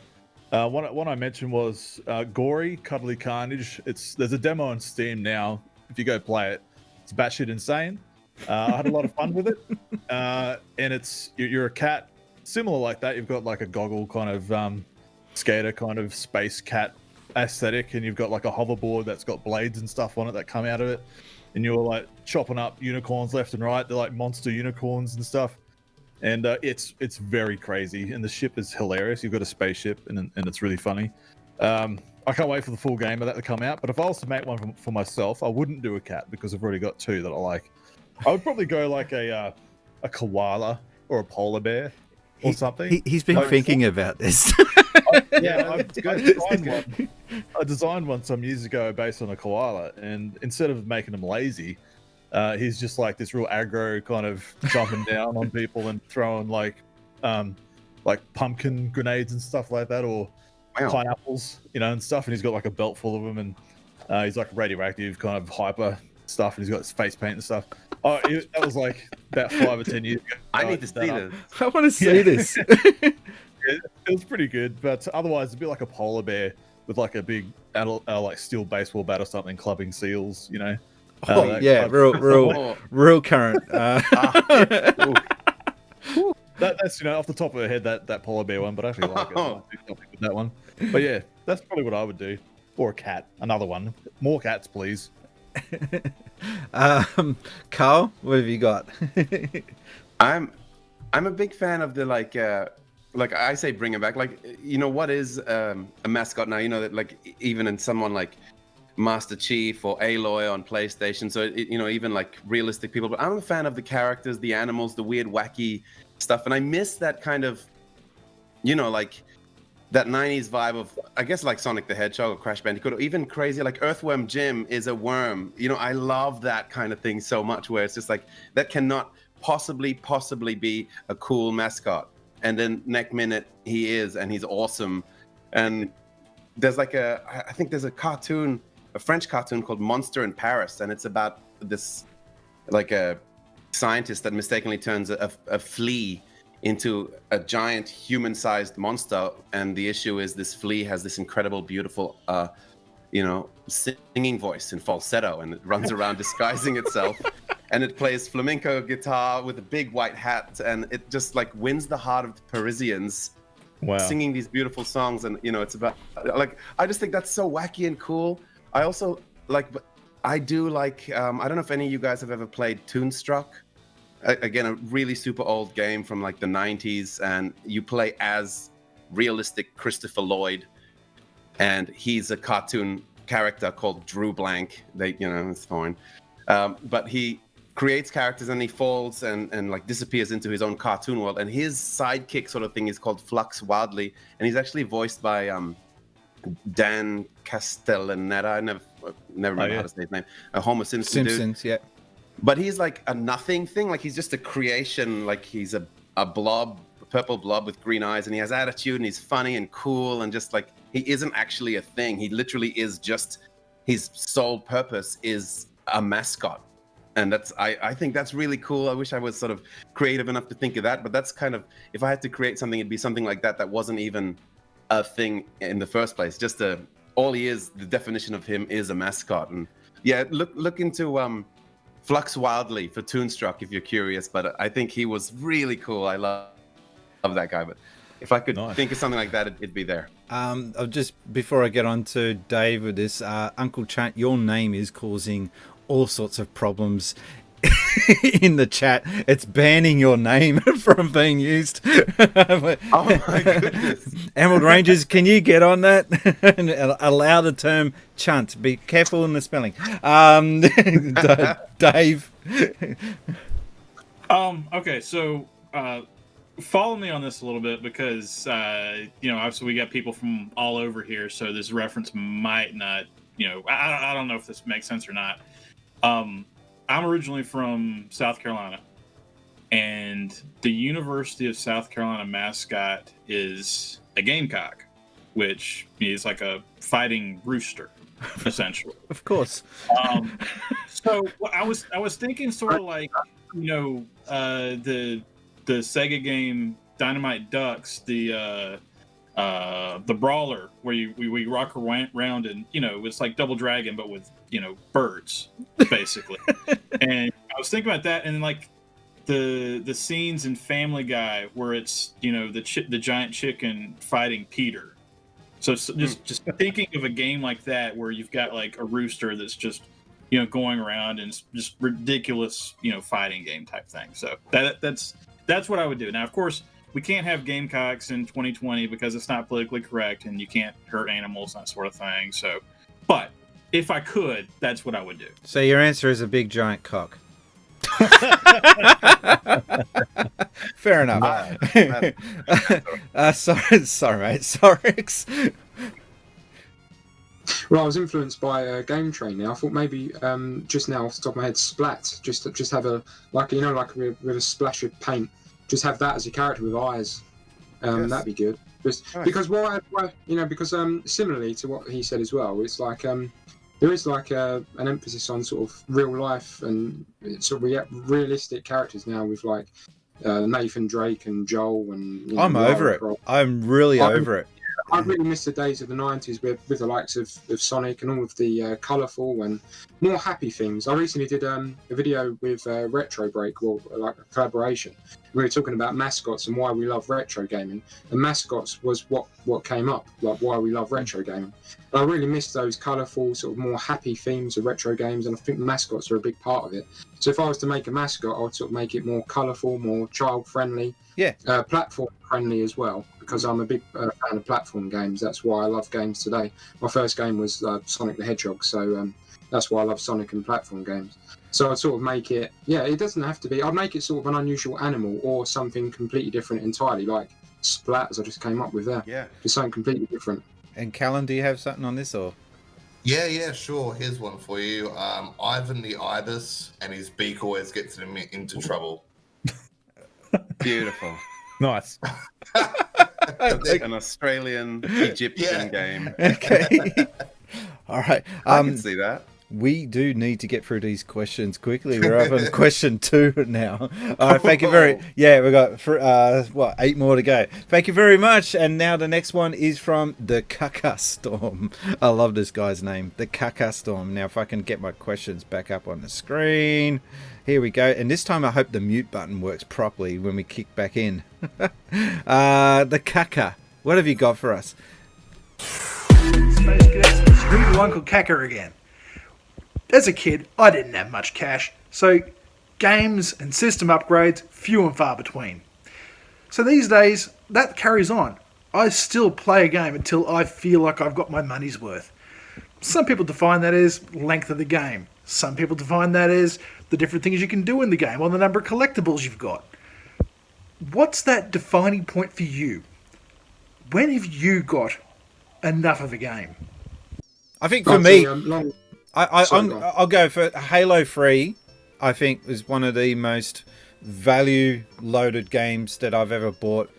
one I mentioned was Gory Cuddly Carnage. There's a demo on Steam now. If you go play it, it's batshit insane. I had a lot of fun with it, and you're a cat similar like that. You've got like a goggle kind of skater kind of space cat aesthetic, and you've got like a hoverboard that's got blades and stuff on it that come out of it, and you're like chopping up unicorns left and right. They're like monster unicorns and stuff. And it's very crazy, and the ship is hilarious. You've got a spaceship, and it's really funny. I can't wait for the full game of that to come out. But if I was to make one for myself, I wouldn't do a cat because I've already got two that I like. I would probably go like a koala or a polar bear or something. He's been thinking about this. I designed one some years ago based on a koala, and instead of making him lazy, he's just like this real aggro kind of jumping down on people and throwing like pumpkin grenades and stuff like that, or pineapples, you know, and stuff. And he's got like a belt full of them, and he's like radioactive kind of hyper stuff, and he's got his face paint and stuff. That was like about 5 or 10 years ago. I need to see this. I want to see this. It was pretty good, but otherwise it'd be like a polar bear with like a big like steel baseball bat or something, clubbing seals, you know. Real current. That's, you know, off the top of the head, that polar bear one, but I actually like it. I do something with that one. But yeah, that's probably what I would do. Or a cat, another one. More cats, please. Carl, what have you got? I'm a big fan of the like I say bring it back. Like, you know, what is a mascot now? You know, that like even in someone like Master Chief or Aloy on PlayStation, so you know, even like realistic people. But I'm a fan of the characters, the animals, the weird wacky stuff, and I miss that kind of, you know, like that 90s vibe of, I guess, like Sonic the Hedgehog or Crash Bandicoot, or even crazy like Earthworm Jim is a worm. You know, I love that kind of thing so much, where it's just like that cannot possibly be a cool mascot, and then next minute he is, and he's awesome. And there's like I think there's a French cartoon called Monster in Paris, and it's about this like a scientist that mistakenly turns a flea into a giant human-sized monster, and the issue is this flea has this incredible, beautiful, you know, singing voice in falsetto, and it runs around disguising itself, and it plays flamenco guitar with a big white hat, and it just like wins the heart of the Parisians Wow. singing these beautiful songs, and it's about like I just think that's so wacky and cool. I also but I do like I don't know if any of you guys have ever played Toonstruck. Again, a really super old game from like the 90s, and you play as realistic Christopher Lloyd, and he's a cartoon character called Drew Blank. It's fine, but he creates characters and he falls and like disappears into his own cartoon world, and his sidekick sort of thing is called Flux Wildly, and he's actually voiced by Dan Castellaneta. I never remember how to say his name. A Homer Simpson Simpsons, dude. yeah. But he's like a nothing thing. Like he's just a creation. Like he's a blob, a purple blob with green eyes, and he has attitude, and he's funny and cool, and just like he isn't actually a thing. He literally is just his sole purpose is a mascot. And I think that's really cool. I wish I was sort of creative enough to think of that, but that's kind of, if I had to create something, it'd be something like that wasn't even a thing in the first place. Just all he is, the definition of him is a mascot. And yeah, look into Flux Wildly for Toonstruck if you're curious, but I think he was really cool. I love that guy, but if I could think of something like that, it'd be there. I'll just, before I get on to Dave with this, Uncle Chunt, your name is causing all sorts of problems in the chat. It's banning your name from being used. Oh my goodness. Emerald Rangers, can you get on that and allow the term Chunt? Be careful in the spelling. Dave. Okay, so follow me on this a little bit because obviously we got people from all over here, so this reference might not, I don't know if this makes sense or not. I'm originally from South Carolina, and the University of South Carolina mascot is a gamecock, which is like a fighting rooster, essentially. Of course. So I was thinking sort of like the Sega game Dynamite Ducks, the brawler where we rock around and it's like Double Dragon but with birds basically. And I was thinking about that, and like the scenes in Family Guy where it's the giant chicken fighting Peter. So just thinking of a game like that where you've got like a rooster that's just going around and it's just ridiculous fighting game type thing. So that's what I would do. Now of course we can't have gamecocks in 2020 because it's not politically correct and you can't hurt animals and that sort of thing. So, but if I could, that's what I would do. So your answer is a big giant cock. Fair enough. Sorry, mate. Sorax. Well, I was influenced by Game Train. Now I thought maybe just now off the top of my head, Splat. Just have a like with a splash of paint. Just have that as a character with eyes. Yes. That'd be good. Just nice. Because because similarly to what he said as well, it's like there is like an emphasis on sort of real life and sort of realistic characters now with like Nathan Drake and Joel and. I'm over it. I'm really over it. I really miss the days of the 90s with the likes of Sonic and all of the colourful and more happy things. I recently did a video with Retro Break, or like a collaboration. We were talking about mascots and why we love retro gaming. And mascots was what came up, like why we love retro gaming. And I really miss those colourful, sort of more happy themes of retro games, and I think mascots are a big part of it. So if I was to make a mascot, I would sort of make it more colourful, more child-friendly, platform-friendly as well, because I'm a big fan of platform games. That's why I love games today. My first game was Sonic the Hedgehog, so that's why I love Sonic and platform games. So I'd sort of make it, it doesn't have to be, I'd make it sort of an unusual animal or something completely different entirely, like Splat, as I just came up with there. Yeah. Just something completely different. And Callan, do you have something on this, or? Yeah, sure. Here's one for you. Ivan the Ibis, and his beak always gets him into trouble. Beautiful. Nice. An Australian Egyptian game. Okay. All right. I can see that. We do need to get through these questions quickly. We're up on question 2 now. All right, thank you very. Yeah, we got 8 more to go. Thank you very much. And now the next one is from the Kaka Storm. I love this guy's name, the Kaka Storm. Now, if I can get my questions back up on the screen, here we go. And this time, I hope the mute button works properly when we kick back in. The Kaka What have you got for us? Space Cadets, screw your Uncle Kacker again. As a kid, I didn't have much cash, so games and system upgrades, few and far between. So these days, that carries on. I still play a game until I feel like I've got my money's worth. Some people define that as length of the game. Some people define that as the different things you can do in the game or the number of collectibles you've got. What's that defining point for you? When have you got enough of a game? I think for me, Sorry, I'll go for Halo 3. I think was one of the most value-loaded games that I've ever bought.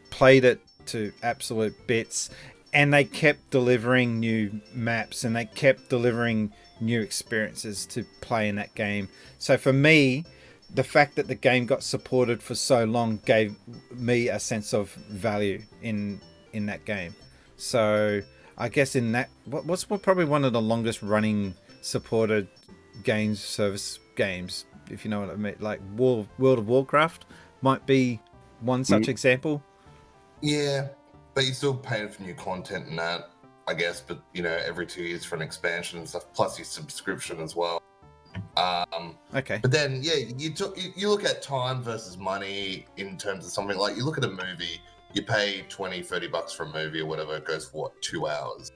Played it to absolute bits, and they kept delivering new maps and they kept delivering new experiences to play in that game. So for me, the fact that the game got supported for so long gave me a sense of value in that game. So I guess in that, what's probably one of the longest running supported games, service games, if you know what I mean, like World of Warcraft might be one such example. Yeah, but you're still paying for new content and that, I guess. But every 2 years for an expansion and stuff, plus your subscription as well. Okay. But then, yeah, you look at time versus money in terms of something like you look at a movie. You pay $20-$30 for a movie or whatever. It goes for 2 hours.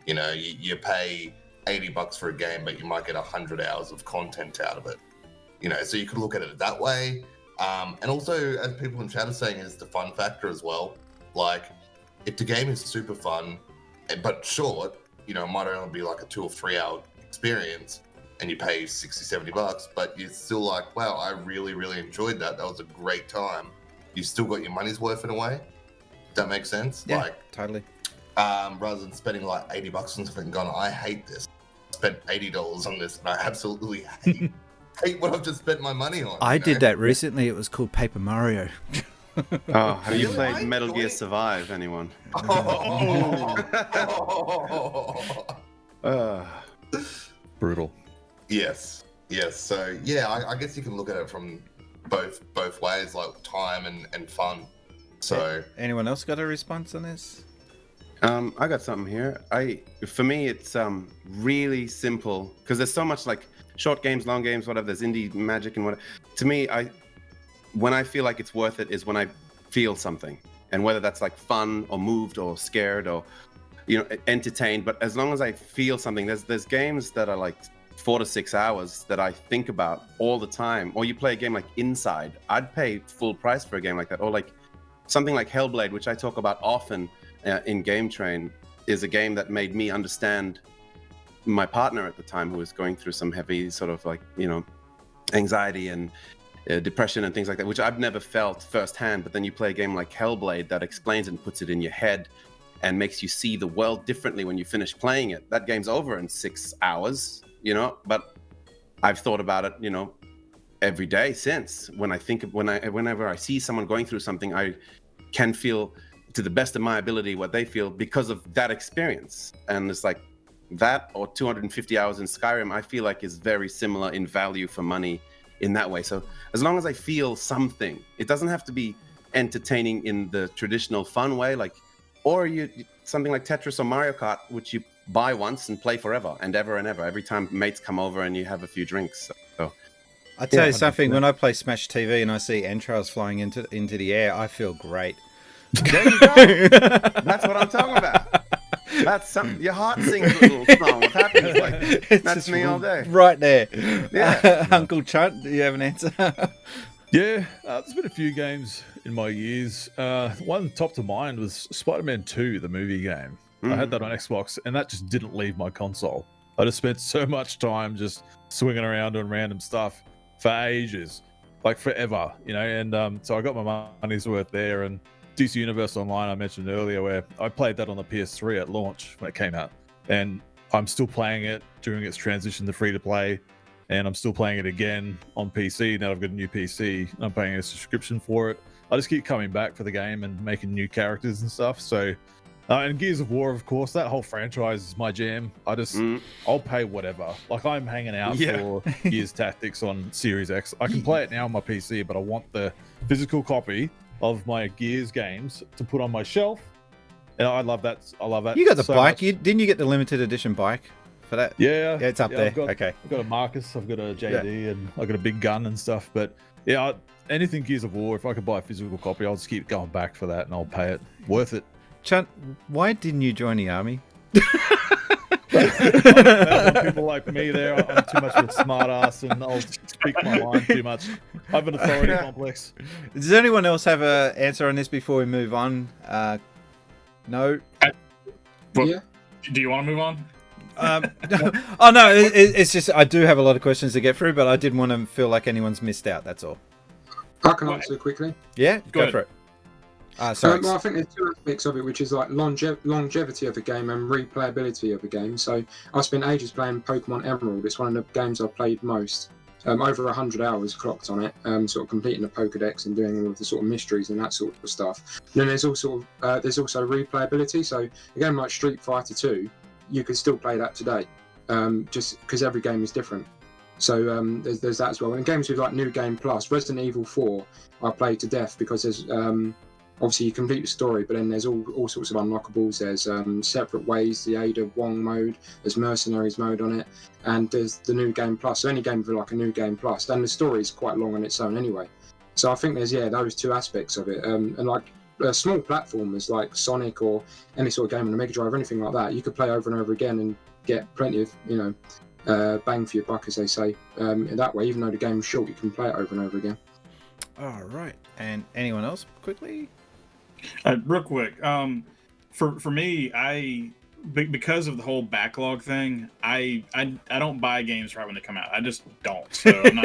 You pay $80 for a game, but you might get 100 hours of content out of it. So you could look at it that way. And also, as people in chat are saying, is the fun factor as well. Like, if the game is super fun, but short, it might only be like a 2 or 3 hour experience, and you pay $60-$70, but you're still like, wow, I really, really enjoyed that. That was a great time. You still got your money's worth in a way. That makes sense? Yeah, like, totally. Rather than spending like $80 on something and going, I hate this. I spent $80 on this and I absolutely hate what I've just spent my money on. I did that recently. It was called Paper Mario. Oh, have you played Metal Gear Survive, anyone? Brutal. Yes. So yeah, I guess you can look at it from both ways, like time and fun. So anyone else got a response on this? I got something here. For me, it's really simple because there's so much like short games, long games, whatever. There's indie magic and whatever. To me, when I feel like it's worth it is when I feel something, and whether that's like fun or moved or scared or entertained. But as long as I feel something, there's games that are like 4 to 6 hours that I think about all the time. Or you play a game like Inside. I'd pay full price for a game like that. Or like something like Hellblade, which I talk about often in Game Train, is a game that made me understand my partner at the time, who was going through some heavy sort of like, anxiety and depression and things like that, which I've never felt firsthand. But then you play a game like Hellblade that explains and puts it in your head and makes you see the world differently when you finish playing it. That game's over in 6 hours, but I've thought about it, every day since. Whenever I see someone going through something, I can feel to the best of my ability what they feel because of that experience. And it's like that or 250 hours in Skyrim, I feel like is very similar in value for money in that way. So as long as I feel something, it doesn't have to be entertaining in the traditional fun way, or something like Tetris or Mario Kart, which you buy once and play forever and ever every time mates come over and you have a few drinks. So I tell you something, when I play Smash TV and I see entrails flying into the air, I feel great. There you go. That's what I'm talking about. That's your heart sings a little song. What's happening? That's me all day. Right there. Yeah. Uncle Chunt, do you have an answer? Yeah, there's been a few games in my years. One top to mind was Spider-Man 2, the movie game. I had that on Xbox, and that just didn't leave my console. I just spent so much time just swinging around doing random stuff for ages, like forever, and so I got my money's worth there. And DC Universe Online, I mentioned earlier, where I played that on the PS3 at launch when it came out, and I'm still playing it during its transition to free-to-play, and I'm still playing it again on PC. Now I've got a new PC, I'm paying a subscription for it. I just keep coming back for the game and making new characters and stuff. So, and Gears of War, of course, that whole franchise is my jam. I'll pay whatever. Like, I'm hanging out for Gears Tactics on Series X. I can play it now on my PC, but I want the physical copy of my Gears games to put on my shelf And I love that. I love that. You got the so bike. much. Didn't you get the limited edition bike for that? Yeah, Yeah, it's up there. I've got, Okay. I've got a Marcus, I've got a JD, and I've got a big gun and stuff. But yeah, anything Gears of War, if I could buy a physical copy, I'll just keep going back for that, and I'll pay it. Worth it. Chunt, why didn't you join the army? I want people like me there. I'm too much of a smart ass, and I'll speak my mind too much. I have an authority complex. Does anyone else have an answer on this before we move on? No. Yeah. Do you want to move on? Oh no, it's just I do have a lot of questions to get through, but I didn't want to feel like anyone's missed out. That's all. I can answer quickly. Yeah, go ahead. for it. Sorry. Well, I think there's two aspects of it, which is like longevity of the game and replayability of the game. So I spent ages playing Pokemon Emerald. It's one of the games I've played most. Over 100 hours clocked on it, sort of completing the Pokedex and doing all of the sort of mysteries and that sort of stuff. And then there's also replayability. So a game like Street Fighter 2, you could still play that today, just because every game is different. So there's that as well. And games with like New Game Plus, Resident Evil 4, I played to death because there's obviously you complete the story, but then there's all sorts of unlockables. There's separate ways, the Ada Wong mode, there's Mercenaries mode on it, and there's the New Game Plus. So any game with like a New Game Plus, then the story is quite long on its own anyway. So I think there's those two aspects of it, and like small platformers like Sonic or any sort of game on the Mega Drive or anything like that, you could play over and over again and get plenty of bang for your buck, as they say. In that way, even though the game's short, you can play it over and over again. All right. And anyone else quickly? Real quick, for me, because of the whole backlog thing, I don't buy games right when they come out. I just don't. So I'm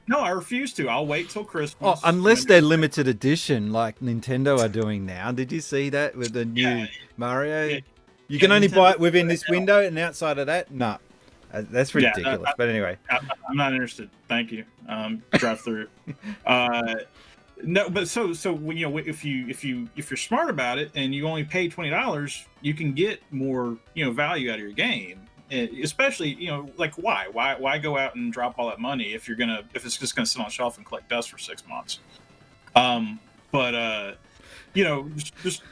not, I refuse to. I'll wait till Christmas. Oh, unless they're limited edition, like Nintendo are doing now. Did you see that with the new Mario? Yeah. You can only buy it within this window, and outside of that, no. That's ridiculous. But anyway, I'm not interested. Thank you. Drive through. No, but so when if you're smart about it and you only pay $20, you can get more value out of your game. And especially like why go out and drop all that money if it's just gonna sit on a shelf and collect dust for 6 months.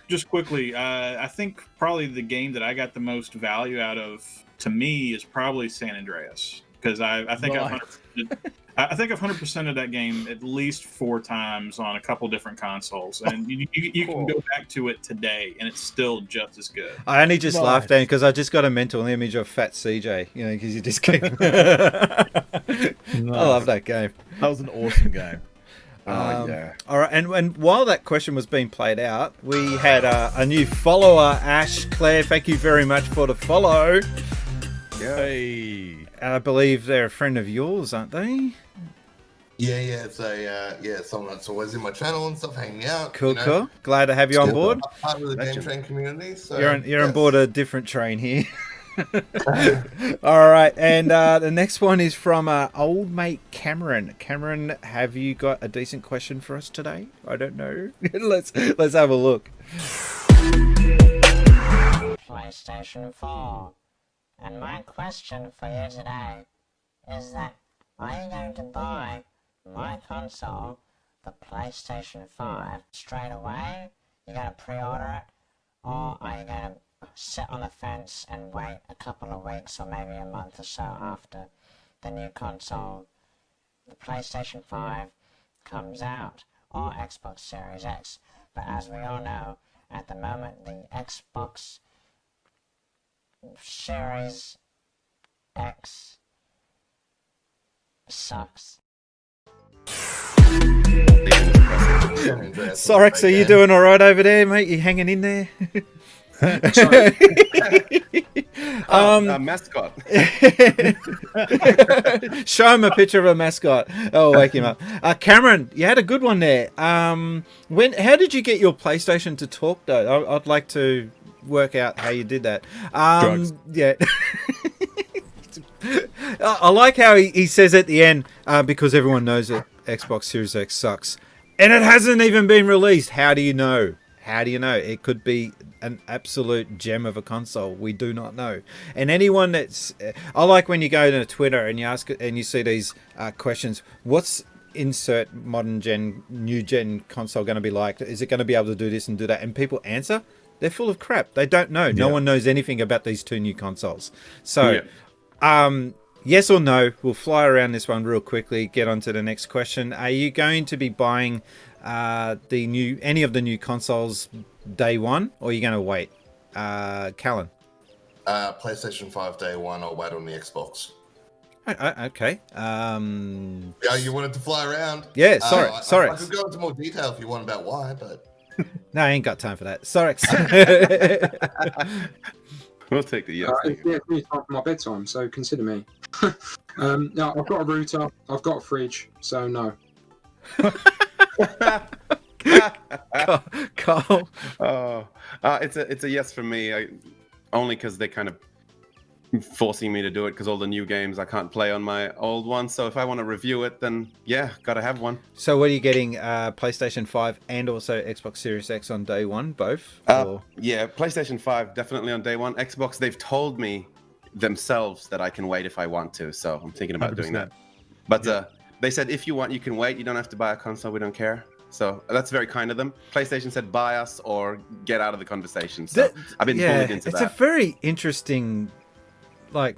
Just quickly, I think probably the game that I got the most value out of, to me, is probably San Andreas, because I think I've 100%ed that game at least 4 times on a couple different consoles, and you can go back to it today, and it's still just as good. I only just laughed then because I just got a mental image of Fat CJ, because you just keep. I love that game. That was an awesome game. Yeah. All right, and while that question was being played out, we had a new follower, Ash Claire. Thank you very much for the follow. Hey. And I believe they're a friend of yours, aren't they? Yeah. So someone that's always in my channel and stuff, hanging out. Cool. Glad to have you on board. Part of the Game Train community. So you're on board a different train here. All right, and the next one is from old mate Cameron. Cameron, have you got a decent question for us today? I don't know. let's have a look. PlayStation 4. And my question for you today is that, are you going to buy my console, the PlayStation 5, straight away? You going to pre-order it? Or are you going to sit on the fence and wait a couple of weeks or maybe a month or so after the new console, the PlayStation 5, comes out? Or Xbox Series X? But as we all know, at the moment the Xbox Series X sucks. Sorax, are you doing all right over there, mate? You hanging in there? Mascot. Show him a picture of a mascot. Oh, wake him up. Cameron, you had a good one there. How did you get your PlayStation to talk, though? I'd like to work out how you did that. Drugs. Yeah. I like how he says at the end, because everyone knows that Xbox Series X sucks. And it hasn't even been released. How do you know? How do you know? It could be an absolute gem of a console. We do not know. And anyone that's... I like when you go to Twitter and you ask and you see these questions. What's insert modern gen, new gen console going to be like? Is it going to be able to do this and do that? And people answer. They're full of crap. They don't know. No one knows anything about these two new consoles. So, yes or no? We'll fly around this one real quickly. Get on to the next question. Are you going to be buying any of the new consoles day one, or are you going to wait? Callan. PlayStation 5 day one, or wait on the Xbox. Okay. Yeah, you wanted to fly around. Yeah, sorry. I could go into more detail if you want about why, but no, I ain't got time for that. Sorax. We'll take the yes. It's time for my bedtime, so consider me. No, I've got a router, I've got a fridge, so no. Carl. It's a yes for me. Only because they kind of forcing me to do it because all the new games I can't play on my old one. So if I want to review it, then yeah, gotta have one. So what are you getting? PlayStation 5 and also Xbox Series X on day one, both? Yeah, PlayStation 5 definitely on day one. Xbox, they've told me themselves that I can wait if I want to. So I'm thinking about 100%. Doing that. But they said if you want, you can wait. You don't have to buy a console. We don't care. So that's very kind of them. PlayStation said buy us or get out of the conversation. So I've been bullied into that. It's a very interesting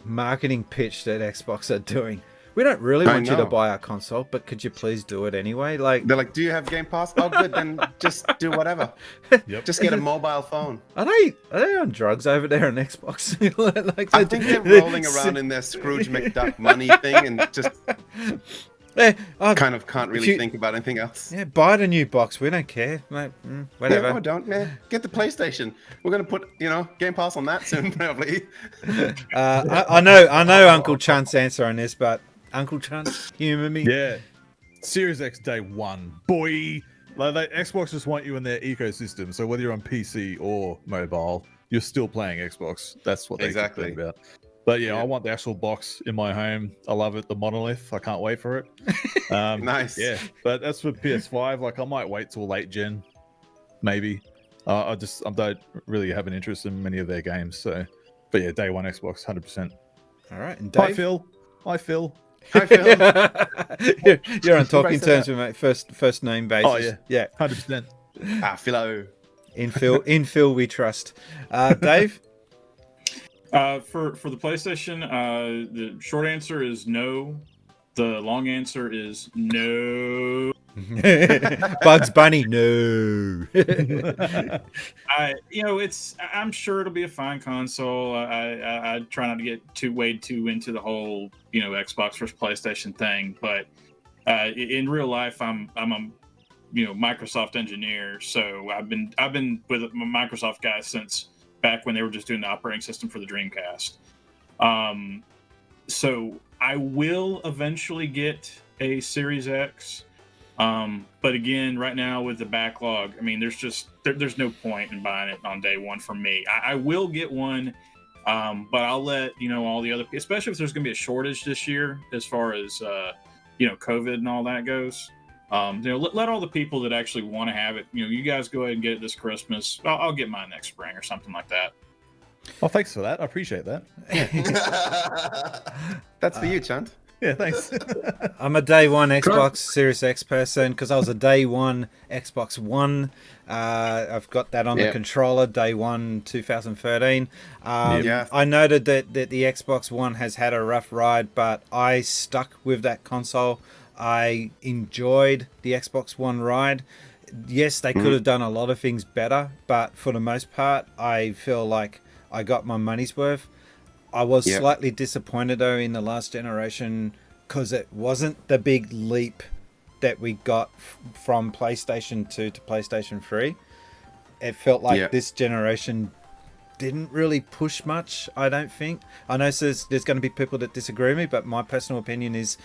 marketing pitch that Xbox are doing. We don't really want you to buy our console, but could you please do it anyway? They're like, do you have Game Pass? Oh, good, then just do whatever. Just get a mobile phone. Are they on drugs over there on Xbox? I think they're rolling around in their Scrooge McDuck money thing and just kind of can't really think about anything else. Yeah, buy the new box. We don't care. Whatever. Yeah, don't. Man. Get the PlayStation. We're gonna put Game Pass on that soon, probably. I know Uncle Chunt's answer on this, but Uncle Chunt, humor me. Yeah, Series X day one, boy. Xbox just want you in their ecosystem. So whether you're on PC or mobile, you're still playing Xbox. That's what they exactly about. But yeah, I want the actual box in my home. I love it. The monolith. I can't wait for it. Nice. Yeah, but as for PS5, I might wait till late gen, maybe. I don't really have an interest in many of their games. So, but yeah, day one Xbox, 100%. All right, and Dave? Hi Phil. Hi Phil. You're on talking terms with mate. First name basis. Oh yeah, 100%. Philo. In Phil we trust. Dave. For the PlayStation, the short answer is no. The long answer is no. Bugs Bunny, no. I'm sure it'll be a fine console. I try not to get way too into the whole Xbox versus PlayStation thing, but in real life, I'm a Microsoft engineer, so I've been with Microsoft guys since back when they were just doing the operating system for the Dreamcast. So I will eventually get a Series X. But again, right now with the backlog, I mean, there's no point in buying it on day one for me. I will get one, but I'll let all the other, especially if there's going to be a shortage this year as far as COVID and all that goes. Let all the people that actually want to have it, you guys go ahead and get it this Christmas. I'll get mine next spring or something like that. Well, thanks for that. I appreciate that. That's for you, Chunt. Yeah, thanks. I'm a day one Xbox Series X person because I was a day one Xbox One. I've got that on the controller, day one 2013. I noted that the Xbox One has had a rough ride, but I stuck with that console. I enjoyed the Xbox One ride. Yes, they could have done a lot of things better, but for the most part, I feel like I got my money's worth. I was slightly disappointed, though, in the last generation because it wasn't the big leap that we got from PlayStation 2 to PlayStation 3. It felt like this generation didn't really push much, I don't think. I know there's going to be people that disagree with me, but my personal opinion is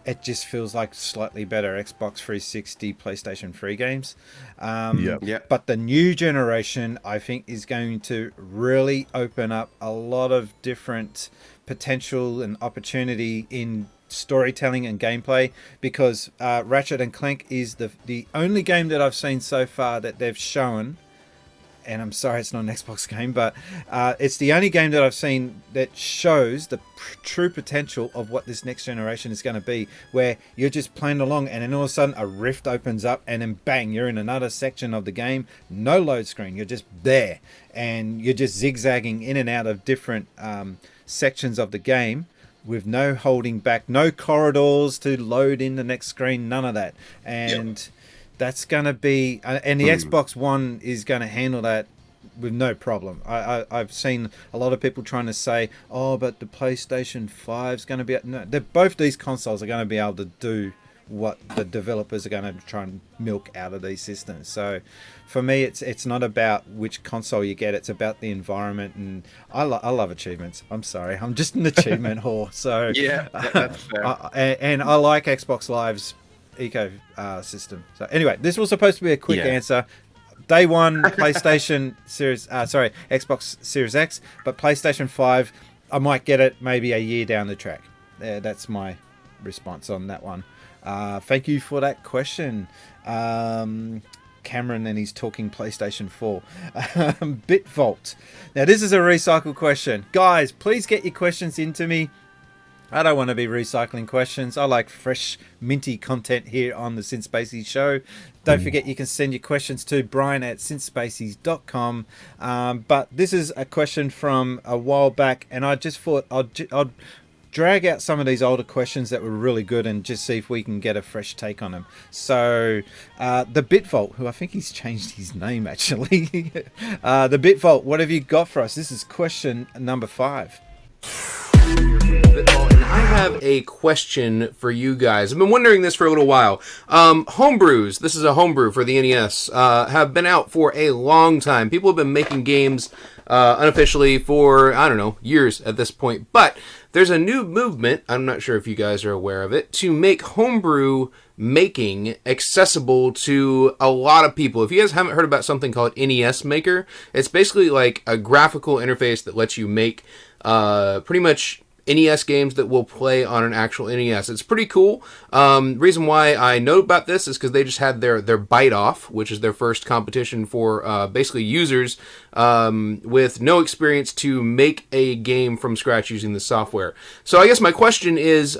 it just feels like slightly better Xbox 360, PlayStation 3 games. But the new generation, I think, is going to really open up a lot of different potential and opportunity in storytelling and gameplay, because Ratchet and Clank is the only game that I've seen so far that they've shown and I'm sorry it's not an Xbox game, but it's the only game that I've seen that shows the true potential of what this next generation is going to be, where you're just playing along and then all of a sudden a rift opens up and then bang, you're in another section of the game, no load screen, you're just there and you're just zigzagging in and out of different sections of the game with no holding back, no corridors to load in the next screen, none of that. And that's going to be, and the Xbox One is going to handle that with no problem. I've seen a lot of people trying to say, oh, but the PlayStation 5 is going to be, no, both these consoles are going to be able to do what the developers are going to try and milk out of these systems. So for me, it's not about which console you get, it's about the environment. And I love achievements. I'm sorry, I'm just an achievement whore. So Yeah, that's fair. and I like Xbox Live's eco system. So anyway, this was supposed to be a quick answer. Day one, PlayStation Xbox Series X, but PlayStation 5, I might get it maybe a year down the track. That's my response on that one. Thank you for that question, Cameron, and he's talking PlayStation 4. Bitvault. Now, this is a recycle question. Guys, please get your questions into me. I don't want to be recycling questions. I like fresh, minty content here on the Spacies show. Don't forget you can send your questions to brian@synthspacies.com. But this is a question from a while back, and I just thought I'd drag out some of these older questions that were really good and just see if we can get a fresh take on them. So the Bitvault, who I think he's changed his name actually. The Bitvault, what have you got for us? This is question number 5. And I have a question for you guys. I've been wondering this for a little while. Homebrews, this is a homebrew for the NES, have been out for a long time. People have been making games unofficially for, I don't know, years at this point. But there's a new movement, I'm not sure if you guys are aware of it, to make homebrew making accessible to a lot of people. If you guys haven't heard about something called Nes Maker, it's basically like a graphical interface that lets you make pretty much NES games that will play on an actual NES. It's pretty cool. Reason why I know about this is because they just had their Bite Off, which is their first competition for basically users with no experience to make a game from scratch using the software. So I guess my question is,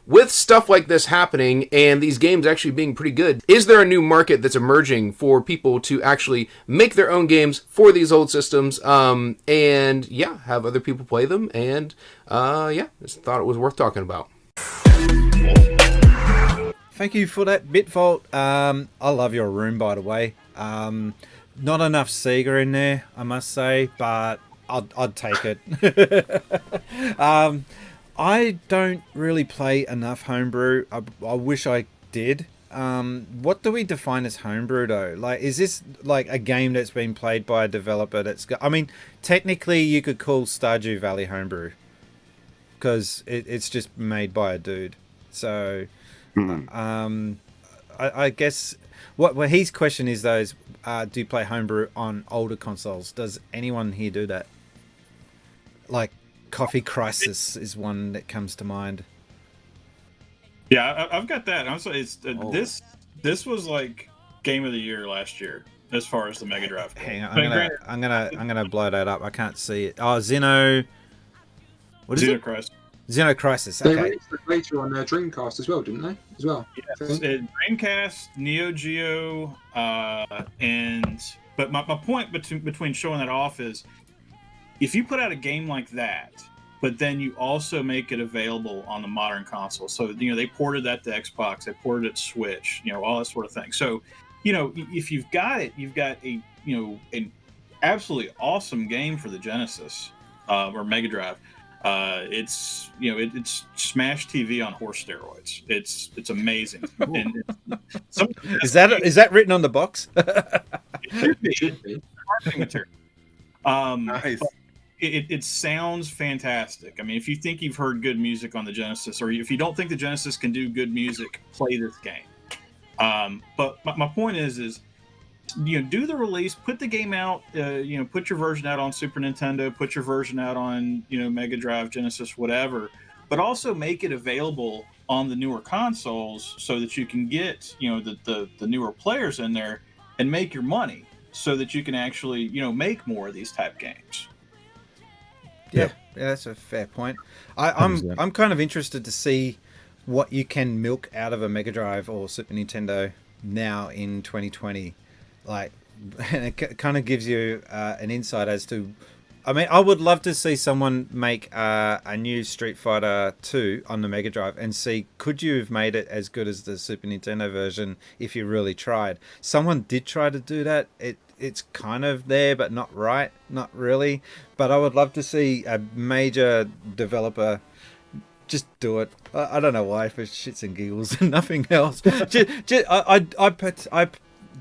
with stuff like this happening and these games actually being pretty good, is there a new market that's emerging for people to actually make their own games for these old systems and have other people play them? And just thought it was worth talking about. Thank you for that, Bitvault. I love your room, by the way. Not enough Sega in there, I must say, but I'd take it. I don't really play enough homebrew. I wish I did. What do we define as homebrew though? Like, is this like a game that's been played by a developer that's got, I mean, technically you could call Stardew Valley homebrew because it's just made by a dude. So I guess what his question is though is, do you play homebrew on older consoles? Does anyone here do that? Like Coffee Crisis is one that comes to mind. Yeah, I've got that. Honestly, it's this was like game of the year last year as far as the Mega Drive. Hang on, I'm gonna blow that up. I can't see it. Oh, Xeno. What is it? Crisis. Xeno Crisis. They Okay. released it later on their Dreamcast as well, didn't they? As well. Yes, Dreamcast, Neo Geo, but my point between showing that off is, if you put out a game like that, but then you also make it available on the modern console. So, they ported that to Xbox, they ported it to Switch, all that sort of thing. So, if you've got it, you've got an absolutely awesome game for the Genesis or Mega Drive. It's Smash TV on horse steroids. It's amazing. And Is that written on the box? it should be. Marketing material. Nice. It sounds fantastic. I mean, if you think you've heard good music on the Genesis, or if you don't think the Genesis can do good music, play this game. But my point is do the release, put the game out, put your version out on Super Nintendo, put your version out on Mega Drive, Genesis, whatever, but also make it available on the newer consoles so that you can get the newer players in there and make your money. so that you can actually, make more of these type games. Yeah, that's a fair point. I'm kind of interested to see what you can milk out of a Mega Drive or Super Nintendo now in 2020. Like, and it kind of gives you an insight as to. I mean, I would love to see someone make a new Street Fighter 2 on the Mega Drive and see, could you have made it as good as the Super Nintendo version if you really tried? Someone did try to do that. It's kind of there, but not really. But I would love to see a major developer just do it. I don't know why, for shits and giggles and nothing else. I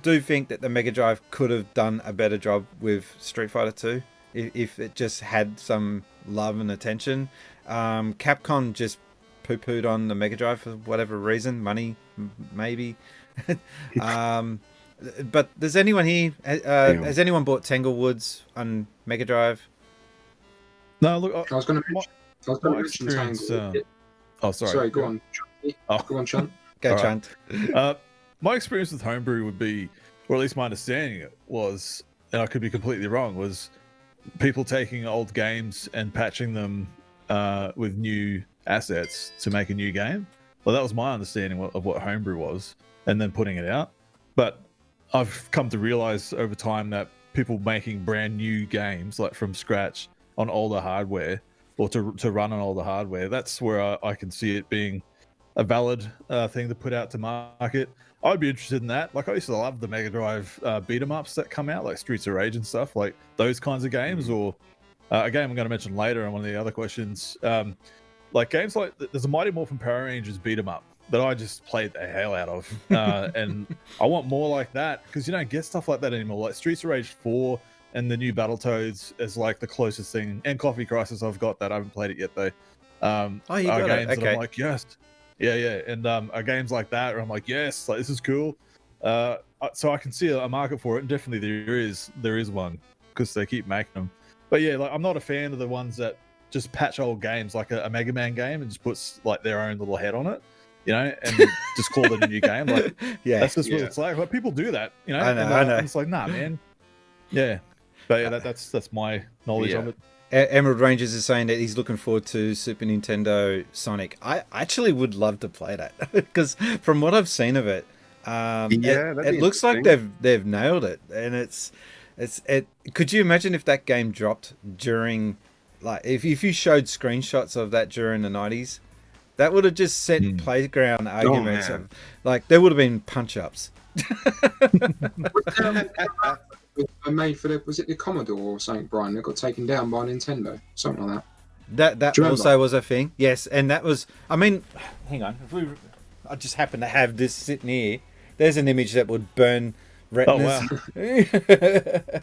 do think that the Mega Drive could have done a better job with Street Fighter 2 if it just had some love and attention. Capcom just poo-pooed on the Mega Drive for whatever reason, money, maybe. But does anyone here has anyone bought Tanglewoods on Mega Drive? No, look, I was going to mention Tangle. Oh, sorry. Sorry, go on. Go on, Chunt. Go, Chunt. My experience with Homebrew would be, or at least my understanding was, and I could be completely wrong, was people taking old games and patching them with new assets to make a new game. Well, that was my understanding of what Homebrew was, and then putting it out. But I've come to realize over time that people making brand new games, like from scratch on older hardware, or to run on older hardware, that's where I can see it being a valid thing to put out to market. I'd be interested in that. Like, I used to love the Mega Drive beat 'em ups that come out, like Streets of Rage and stuff, like those kinds of games. Or a game I'm going to mention later on one of the other questions, like games like there's a Mighty Morphin Power Rangers beat 'em up that I just played the hell out of, and I want more like that, because you don't get stuff like that anymore. Like Streets of Rage 4 and the new Battletoads is like the closest thing, and Coffee Crisis I've got that. I haven't played it yet though. Oh, you got games it. that Okay. I'm like, yes. Yeah, and games like that where I'm like, yes, like this is cool. So I can see a market for it, and definitely there is one, because they keep making them. But yeah, like I'm not a fan of the ones that just patch old games, like a Mega Man game, and just puts like their own little head on it, and just call it a new game. Like, Yeah, that's just what it's like. But people do that, I know, and, I know. and it's like, nah, man. Yeah, but yeah, that's my knowledge of it. Emerald Rangers is saying that he's looking forward to Super Nintendo Sonic. I actually would love to play that, because from what I've seen of it, it looks like they've nailed it, and it's. Could you imagine if that game dropped during, like, if you showed screenshots of that during the 90s, that would have just set playground arguments. Like, there would have been punch-ups. Made for was it the Commodore or something, Brian, that got taken down by Nintendo, something like that. That also was a thing, yes, and that was. I mean, hang on, I just happen to have this sitting here. There's an image that would burn retinas. Oh,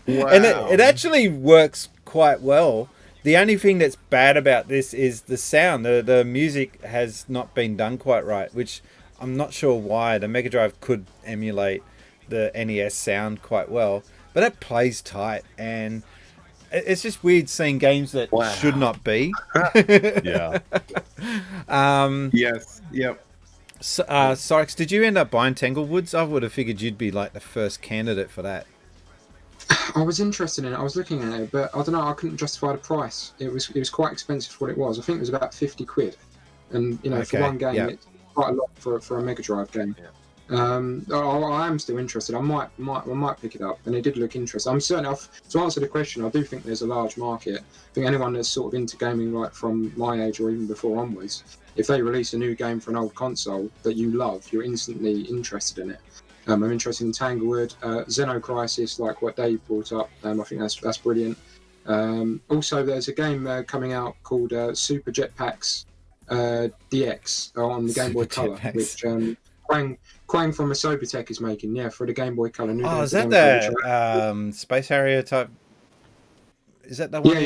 Wow. And it actually works quite well. The only thing that's bad about this is the sound. The music has not been done quite right, which I'm not sure why. The Mega Drive could emulate the NES sound quite well, but it plays tight, and it's just weird seeing games that should not be. Yeah. Yes. Yep. So, Sorax, did you end up buying Tanglewoods? I would have figured you'd be like the first candidate for that. I was interested in it. I was looking at it, but I don't know. I couldn't justify the price. It was quite expensive for what it was. I think it was about 50 quid, and for one game, it's quite a lot for a Mega Drive game. Yeah. I am still interested. I might pick it up, and it did look interesting. I'm certain. To answer the question, I do think there's a large market. I think anyone that's sort of into gaming, like from my age or even before onwards, if they release a new game for an old console that you love, you're instantly interested in it. I'm interested in Tanglewood, Xenocrisis, like what Dave brought up. I think that's brilliant. Also, there's a game coming out called Super Jetpacks DX on the Game Boy Color, which Quang from Asobitech is making, for the Game Boy Color. Oh, is that the Space Harrier type? Is that the one?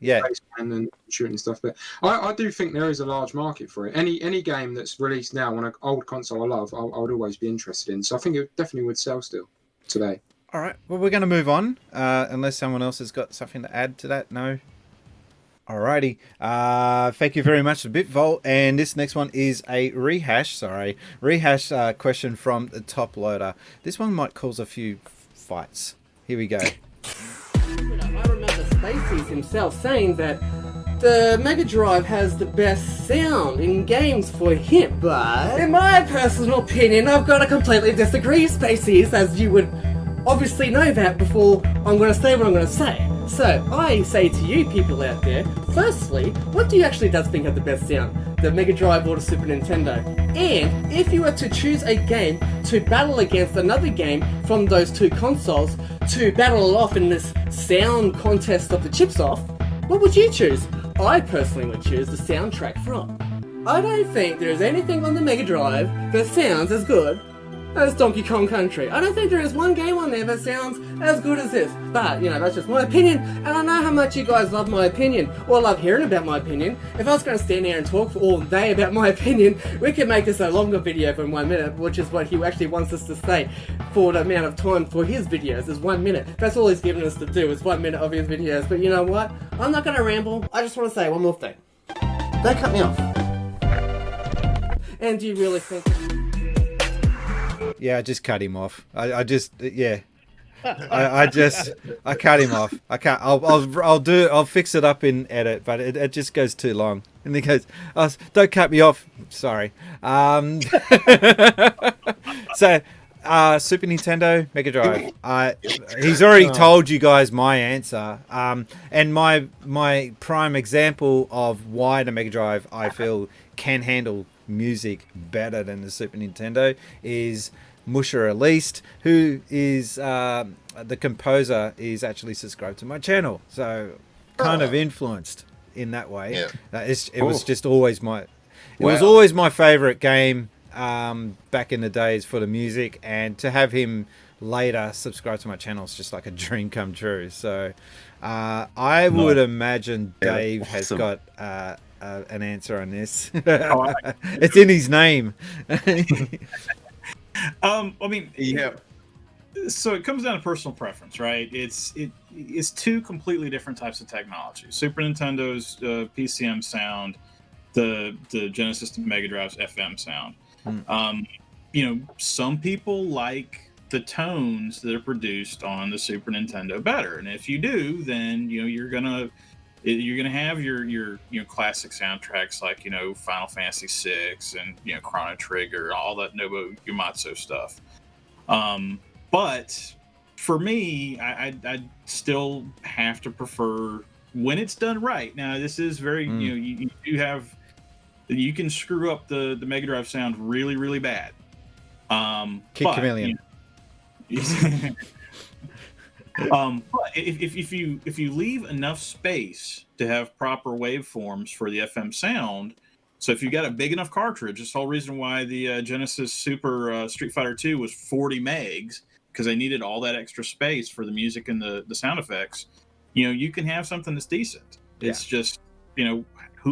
Yeah, and shooting stuff. But I do think there is a large market for it. Any game that's released now on an old console I love, I would always be interested in. So I think it definitely would sell still today. All right. Well, we're going to move on, unless someone else has got something to add to that. No. Alrighty. Thank you very much, Bitvolt. And this next one is a rehash question from the top loader. This one might cause a few fights. Here we go. I remember Spacies himself saying that the Mega Drive has the best sound in games for him. But in my personal opinion, I've got to completely disagree, Spacies, as you would obviously know that before I'm going to say what I'm going to say. So, I say to you people out there, firstly, what do you actually does think have the best sound? The Mega Drive or the Super Nintendo? And if you were to choose a game to battle against another game from those two consoles to battle it off in this sound contest of the chips off, what would you choose? I personally would choose the soundtrack from. I don't think there's anything on the Mega Drive that sounds as good as Donkey Kong Country. I don't think there is one game on there that sounds as good as this. But, you know, that's just my opinion, and I know how much you guys love my opinion, or love hearing about my opinion. If I was going to stand there and talk for all day about my opinion, we could make this a longer video than 1 minute, which is what he actually wants us to say for the amount of time for his videos, is 1 minute. That's all he's given us to do, is 1 minute of his videos. But you know what? I'm not going to ramble. I just want to say one more thing. Don't cut me off. And do you really think... Yeah, I just cut him off. I cut him off. I can't. I'll fix it up in edit, but it just goes too long. And he goes, oh, "Don't cut me off." Sorry. So, Super Nintendo, Mega Drive. He's already told you guys my answer. And my prime example of why the Mega Drive I feel can handle music better than the Super Nintendo is Musha Released, who is the composer, is actually subscribed to my channel, so kind of influenced in that way. It was just always my was always my favorite game back in the days for the music, and to have him later subscribe to my channel is just like a dream come true. So I would imagine Dave has got an answer on this. It's in his name. I mean, so it comes down to personal preference, right? It's two completely different types of technology. Super Nintendo's PCM sound, the Genesis to Mega Drive's FM sound. You know, some people like the tones that are produced on the Super Nintendo better, and if you do, then you know you're gonna have your classic soundtracks like, you know, Final Fantasy VI and, you know, Chrono Trigger, all that Nobuo Uematsu stuff. But for me, I still have to prefer when it's done right. Now, this is very, you know, you do have, you can screw up the Mega Drive sound really, really bad. Kid Chameleon. You know, but if you leave enough space to have proper waveforms for the FM sound, so if you got a big enough cartridge, that's the whole reason why the Genesis Super Street Fighter 2 was 40 megs, because they needed all that extra space for the music and the sound effects. You know, you can have something that's decent. It's just, you know,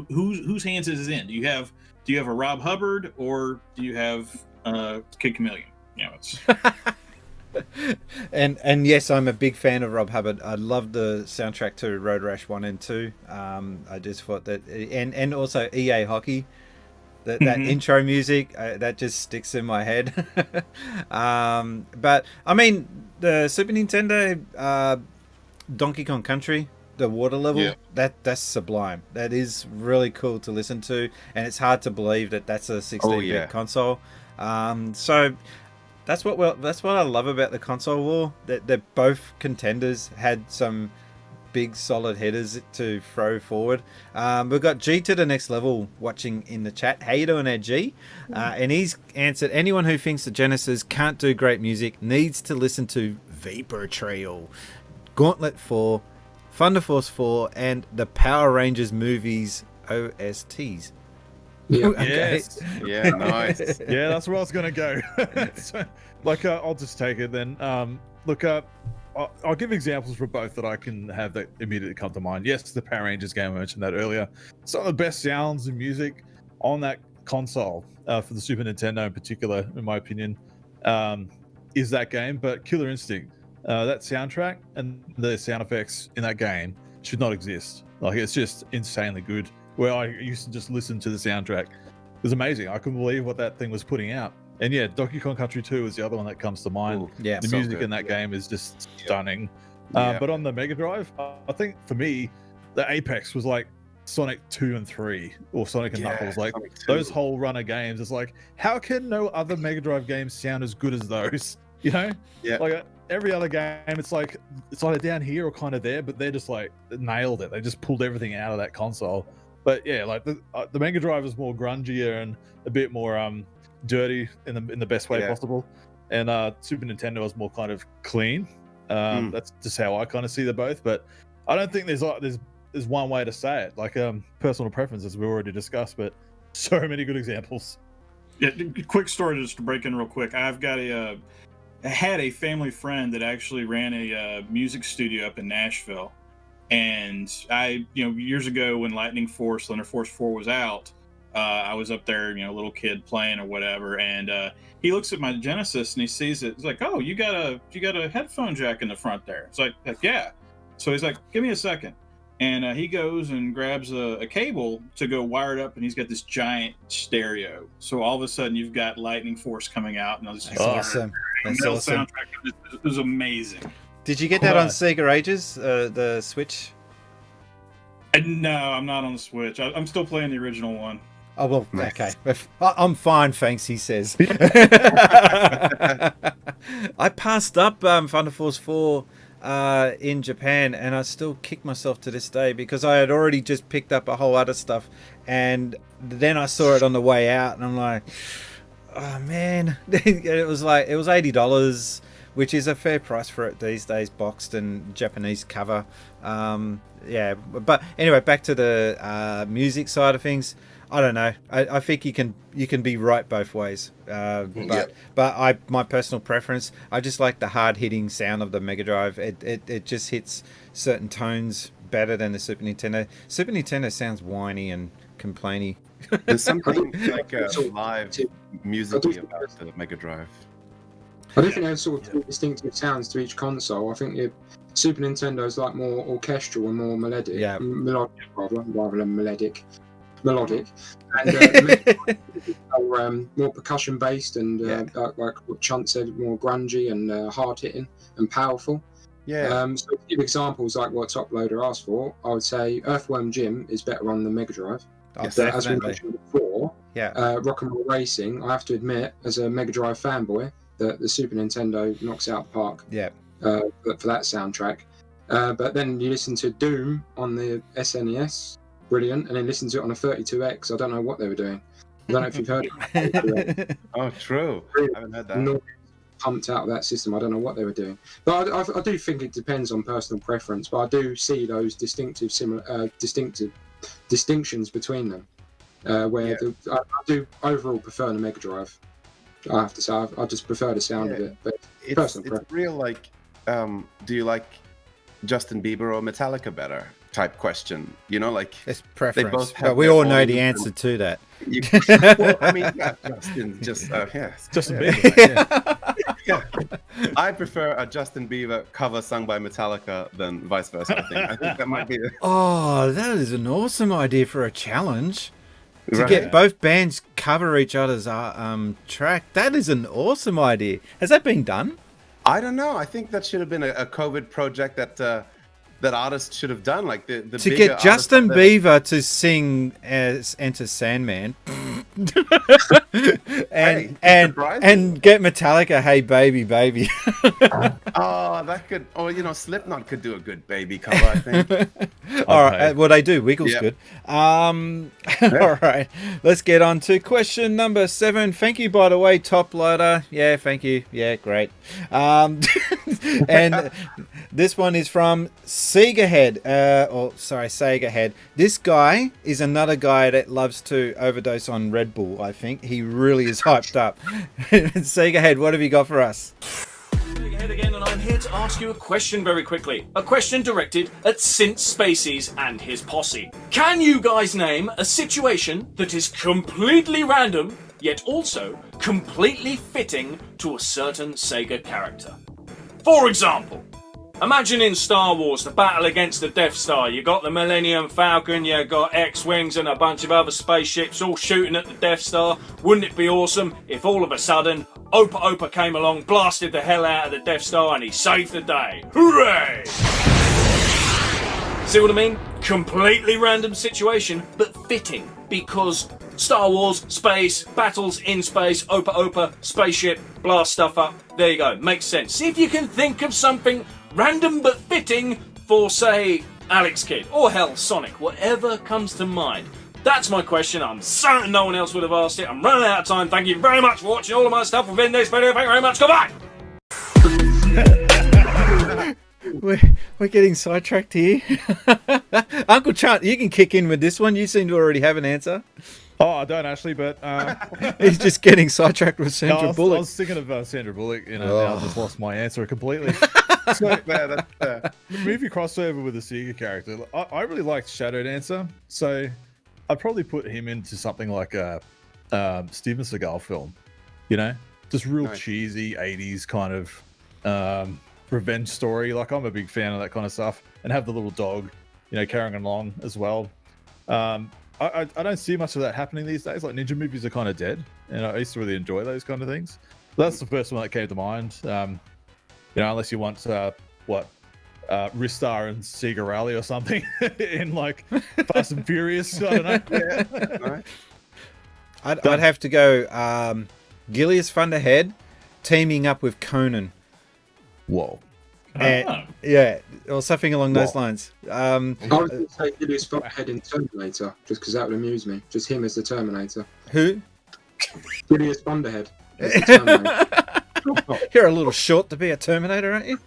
whose hands is it in? Do you have a Rob Hubbard, or do you have Kid Chameleon? You know, it's. And yes, I'm a big fan of Rob Hubbard. I love the soundtrack to Road Rash 1 and 2. I just thought that, and also EA Hockey, that intro music, that just sticks in my head. But I mean, the Super Nintendo Donkey Kong Country, the water level, that's sublime. That is really cool to listen to, and it's hard to believe that that's a 16-bit console. So that's what I love about the console war. That both contenders had some big solid headers to throw forward. We've got G to the next level watching in the chat. How you doing there, G? And he's answered, anyone who thinks the Genesis can't do great music needs to listen to Vapor Trail, Gauntlet 4, Thunder Force 4, and the Power Rangers movies OSTs. Yeah. Okay. Yes. Yeah, nice. Yeah, that's where I was going to go. So, I'll just take it then. Look, I'll give examples for both that I can have that immediately come to mind. Yes, the Power Rangers game, I mentioned that earlier. Some of the best sounds and music on that console, for the Super Nintendo in particular, in my opinion, is that game. But Killer Instinct, that soundtrack and the sound effects in that game should not exist. Like, it's just insanely good. Where I used to just listen to the soundtrack, it was amazing. I couldn't believe what that thing was putting out. And yeah, Donkey Kong Country 2 is the other one that comes to mind. Ooh, Yeah. The so music good. in that game is just stunning. Yeah. But on the Mega Drive, I think for me, the apex was like Sonic 2 and 3, or Sonic and Yeah, Knuckles. Like Sonic 2. those whole run of games, it's like, how can no other Mega Drive games sound as good as those? You know? Yeah. Like every other game, it's like it's either down here or kind of there, but they're just like nailed it. They just pulled everything out of that console. But yeah, like the Mega Drive is more grungier and a bit more dirty in the best way Yeah. possible, and Super Nintendo is more kind of clean. That's just how I kind of see them both. But I don't think there's one way to say it. Like personal preference, as we already discussed, but so many good examples. Yeah, quick story just to break in real quick. I had a family friend that actually ran a music studio up in Nashville, and years ago when Lightning Force, Thunder Force 4 was out, I was up there, little kid playing or whatever, and he looks at my Genesis and he sees it. He's like, "Oh, you got a headphone jack in the front there." It's like, yeah. So he's like, "Give me a second." And he goes and grabs a cable to go wire it up, and he's got this giant stereo. So all of a sudden, you've got Lightning Force coming out, and That's awesome. That's metal awesome. soundtrack. It was amazing. Did you get that on Sega Ages, the Switch? And no, I'm not on the Switch. I'm still playing the original one. Oh, well, okay. I'm fine, thanks, he says. I passed up Thunder Force 4 in Japan, and I still kick myself to this day because I had already just picked up a whole other stuff, and then I saw it on the way out, and I'm like, oh man. It was $80, which is a fair price for it these days, boxed and Japanese cover. Yeah, but anyway, back to the music side of things. I don't know. I think you can be right both ways. But my personal preference, I just like the hard hitting sound of the Mega Drive. It just hits certain tones better than the Super Nintendo. Super Nintendo sounds whiny and complainy. There's something like live music about the Mega Drive. I don't think there's sort of two distinctive sounds to each console. I think Super Nintendo's like more orchestral and more melodic. Yeah. Melodic rather than melodic. And more percussion based and like what Chunt said, more grungy and hard hitting and powerful. Yeah. So to give examples like what Top Loader asked for, I would say Earthworm Jim is better on the Mega Drive. Oh, But as we definitely. mentioned before, Yeah. Rock and Roll Racing, I have to admit, as a Mega Drive fanboy, that the Super Nintendo knocks it out the park. Yeah. For that soundtrack. But then you listen to Doom on the SNES, brilliant, and then listen to it on a 32X. I don't know what they were doing. I don't know if you've heard it. Oh, true. I haven't heard that. Noise pumped out of that system. I don't know what they were doing. But I do think it depends on personal preference, but I do see those distinctions between them. Where I do overall prefer the Mega Drive. I have to say, I just prefer the sound of it. But It's real like, do you like Justin Bieber or Metallica better type question? Like It's preference. both have But we their all know own- the answer to that. Well, I mean, Justin, Justin Bieber. yeah. I prefer a Justin Bieber cover sung by Metallica than vice versa. I think that might be. Oh, that is an awesome idea for a challenge. To Right. get both bands cover each other's track. That is an awesome idea. Has that been done? I don't know. I think that should have been a COVID project that artists should have done. Like the To bigger get artists Justin out there. Bieber to sing as Enter Sandman and get Metallica, Hey Baby Baby. Oh, that could. Or Slipknot could do a good baby cover. I think. All right, well they do. Wiggles Yeah. good. All right, let's get on to question number 7. Thank you, by the way, Top Loader. Yeah, thank you. Yeah, great. And this one is from Sega Head. Sega Head. This guy is another guy that loves to overdose on Red Bull. I think he really is hyped up. Sega Head, what have you got for us? Head again, and I'm here to ask you a question very quickly. A question directed at Spacies and his posse. Can you guys name a situation that is completely random, yet also completely fitting to a certain Sega character? For example, Imagine in Star Wars, the battle against the Death Star. You got the Millennium Falcon, you got X-Wings and a bunch of other spaceships all shooting at the Death Star. Wouldn't it be awesome if all of a sudden, Opa Opa came along, blasted the hell out of the Death Star and he saved the day? Hooray! See what I mean? Completely random situation, but fitting, because Star Wars, space, battles in space, Opa Opa, spaceship, blast stuff up. There you go, makes sense. See if you can think of something random but fitting for, say, Alex Kidd, or hell, Sonic, whatever comes to mind. That's my question. I'm certain no one else would have asked it. I'm running out of time. Thank you very much for watching all of my stuff within this video. Thank you very much. Goodbye! We're getting sidetracked here. Uncle Chunt, you can kick in with this one. You seem to already have an answer. Oh, I don't actually, but he's just getting sidetracked with Sandra Bullock. I was thinking of Sandra Bullock. Now I've just lost my answer completely. So, the movie crossover with the Sega character. I really liked Shadow Dancer, so I'd probably put him into something like a Steven Seagal film. You know, just real cheesy '80s kind of revenge story. Like, I'm a big fan of that kind of stuff, and have the little dog, carrying along as well. I don't see much of that happening these days. Like, ninja movies are kind of dead, and I used to really enjoy those kind of things. That's the first one that came to mind. Unless you want Ristar and Sega Rally or something in like Fast and Furious. I don't know. I'd have to go Gilius Thunderhead teaming up with Conan. Whoa. Yeah, or something along those lines. I was going to say Gilius Thunderhead in Terminator, just because that would amuse me. Just him as the Terminator. Who? Gilius Thunderhead as the Terminator. You're a little short to be a Terminator, aren't you?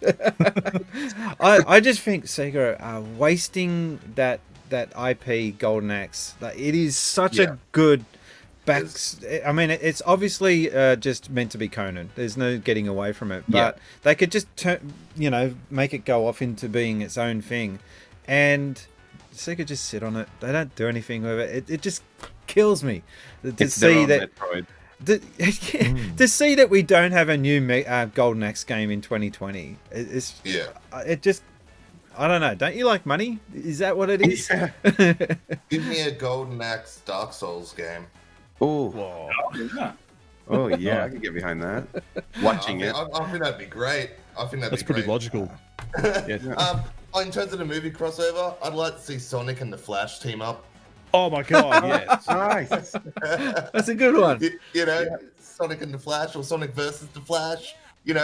I just think Sega are wasting that IP Golden Axe. Like, it is such a good back. I mean, it's obviously just meant to be Conan. There's no getting away from it. But they could just make it go off into being its own thing, and Sega just sit on it. They don't do anything with it. It just kills me to see that. Metroid. To see that we don't have a new Golden Axe game in 2020, it just, I don't know. Don't you like money? Is that what it is? Yeah. Give me a Golden Axe Dark Souls game. Oh, oh yeah, I can get behind that. Watching it, I think that'd be great. That's pretty logical. In terms of the movie crossover, I'd like to see Sonic and the Flash team up. Oh my god, yes. Nice. That's a good one. Sonic and the Flash, or Sonic versus the Flash, Yeah,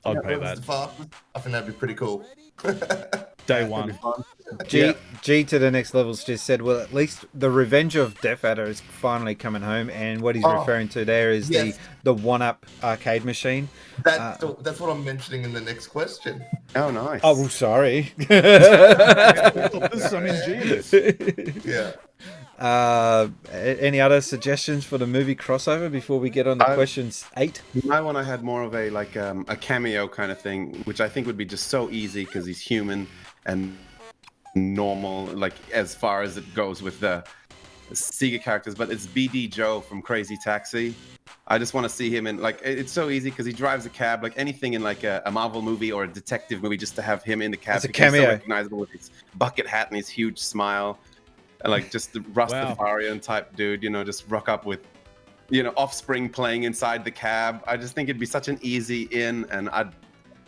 I'd pay that. I think that'd be pretty cool. Day one. G to the next levels just said, well, at least the Revenge of Death Adder is finally coming home, and what he's referring to there is the 1-up arcade machine. That's what I'm mentioning in the next question. Oh, nice. Oh, well, sorry. Genius. Yeah. Any other suggestions for the movie crossover before we get on to questions 8? My one, I had more of a a cameo kind of thing, which I think would be just so easy because he's human and normal, like as far as it goes with the Sega characters. But it's BD Joe from Crazy Taxi. I just want to see him in, like, it's so easy because he drives a cab, like anything in like a Marvel movie or a detective movie, just to have him in the cab. It's a cameo. He's so recognizable with his bucket hat and his huge smile. And like just the Rastafarian type dude, just rock up with, Offspring playing inside the cab. I just think it'd be such an easy in, and I'd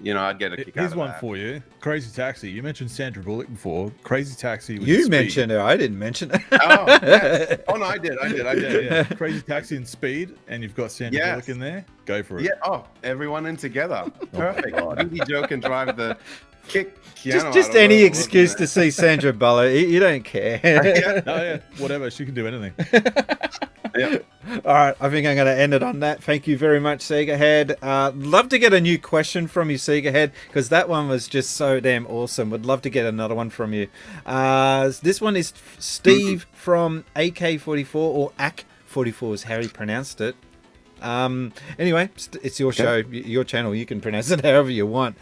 get a kick out of that. Here's one for you. Crazy Taxi. You mentioned Sandra Bullock before. Crazy Taxi. You mentioned her. I didn't mention it. Oh, yes. Oh no, I did. Yeah. Crazy Taxi and Speed, and you've got Sandra Bullock in there. Go for it. Yeah. Oh, everyone in together. Perfect. BD Joe can drive the kick. Just any excuse to see Sandra Bullock. You don't care. Whatever. She can do anything. All right, I think I'm going to end it on that. Thank you very much, Sega Head. Love to get a new question from you, Sega Head, because that one was just so damn awesome. Would love to get another one from you. This one is Steve from AK44, or AK44 is how he pronounced it. Anyway, it's your show, your channel. You can pronounce it however you want.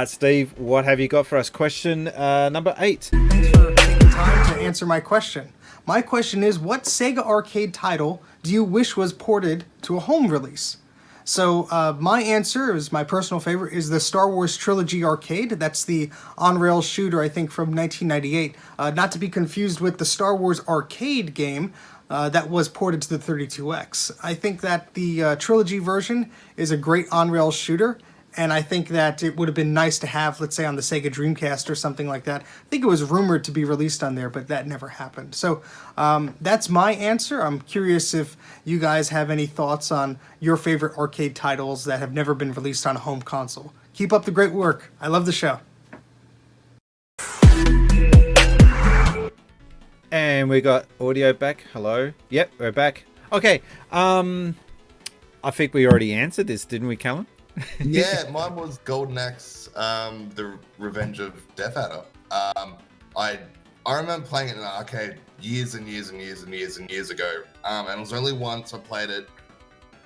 Steve, what have you got for us? Question number 8. Thanks for taking time to answer my question. My question is, what Sega arcade title do you wish was ported to a home release? So my answer is my personal favorite is the Star Wars Trilogy arcade. That's the on-rail shooter, I think, from 1998. Not to be confused with the Star Wars arcade game that was ported to the 32X. I think that the Trilogy version is a great on-rail shooter. And I think that it would have been nice to have, let's say, on the Sega Dreamcast or something like that. I think it was rumored to be released on there, but that never happened. So that's my answer. I'm curious if you guys have any thoughts on your favorite arcade titles that have never been released on a home console. Keep up the great work. I love the show. And we got audio back. Hello. Yep, we're back. Okay. I think we already answered this, didn't we, Callum? Yeah, mine was Golden Axe, the Revenge of Death Adder. I remember playing it in an arcade years and years and years and years and years ago. And it was only once I played it,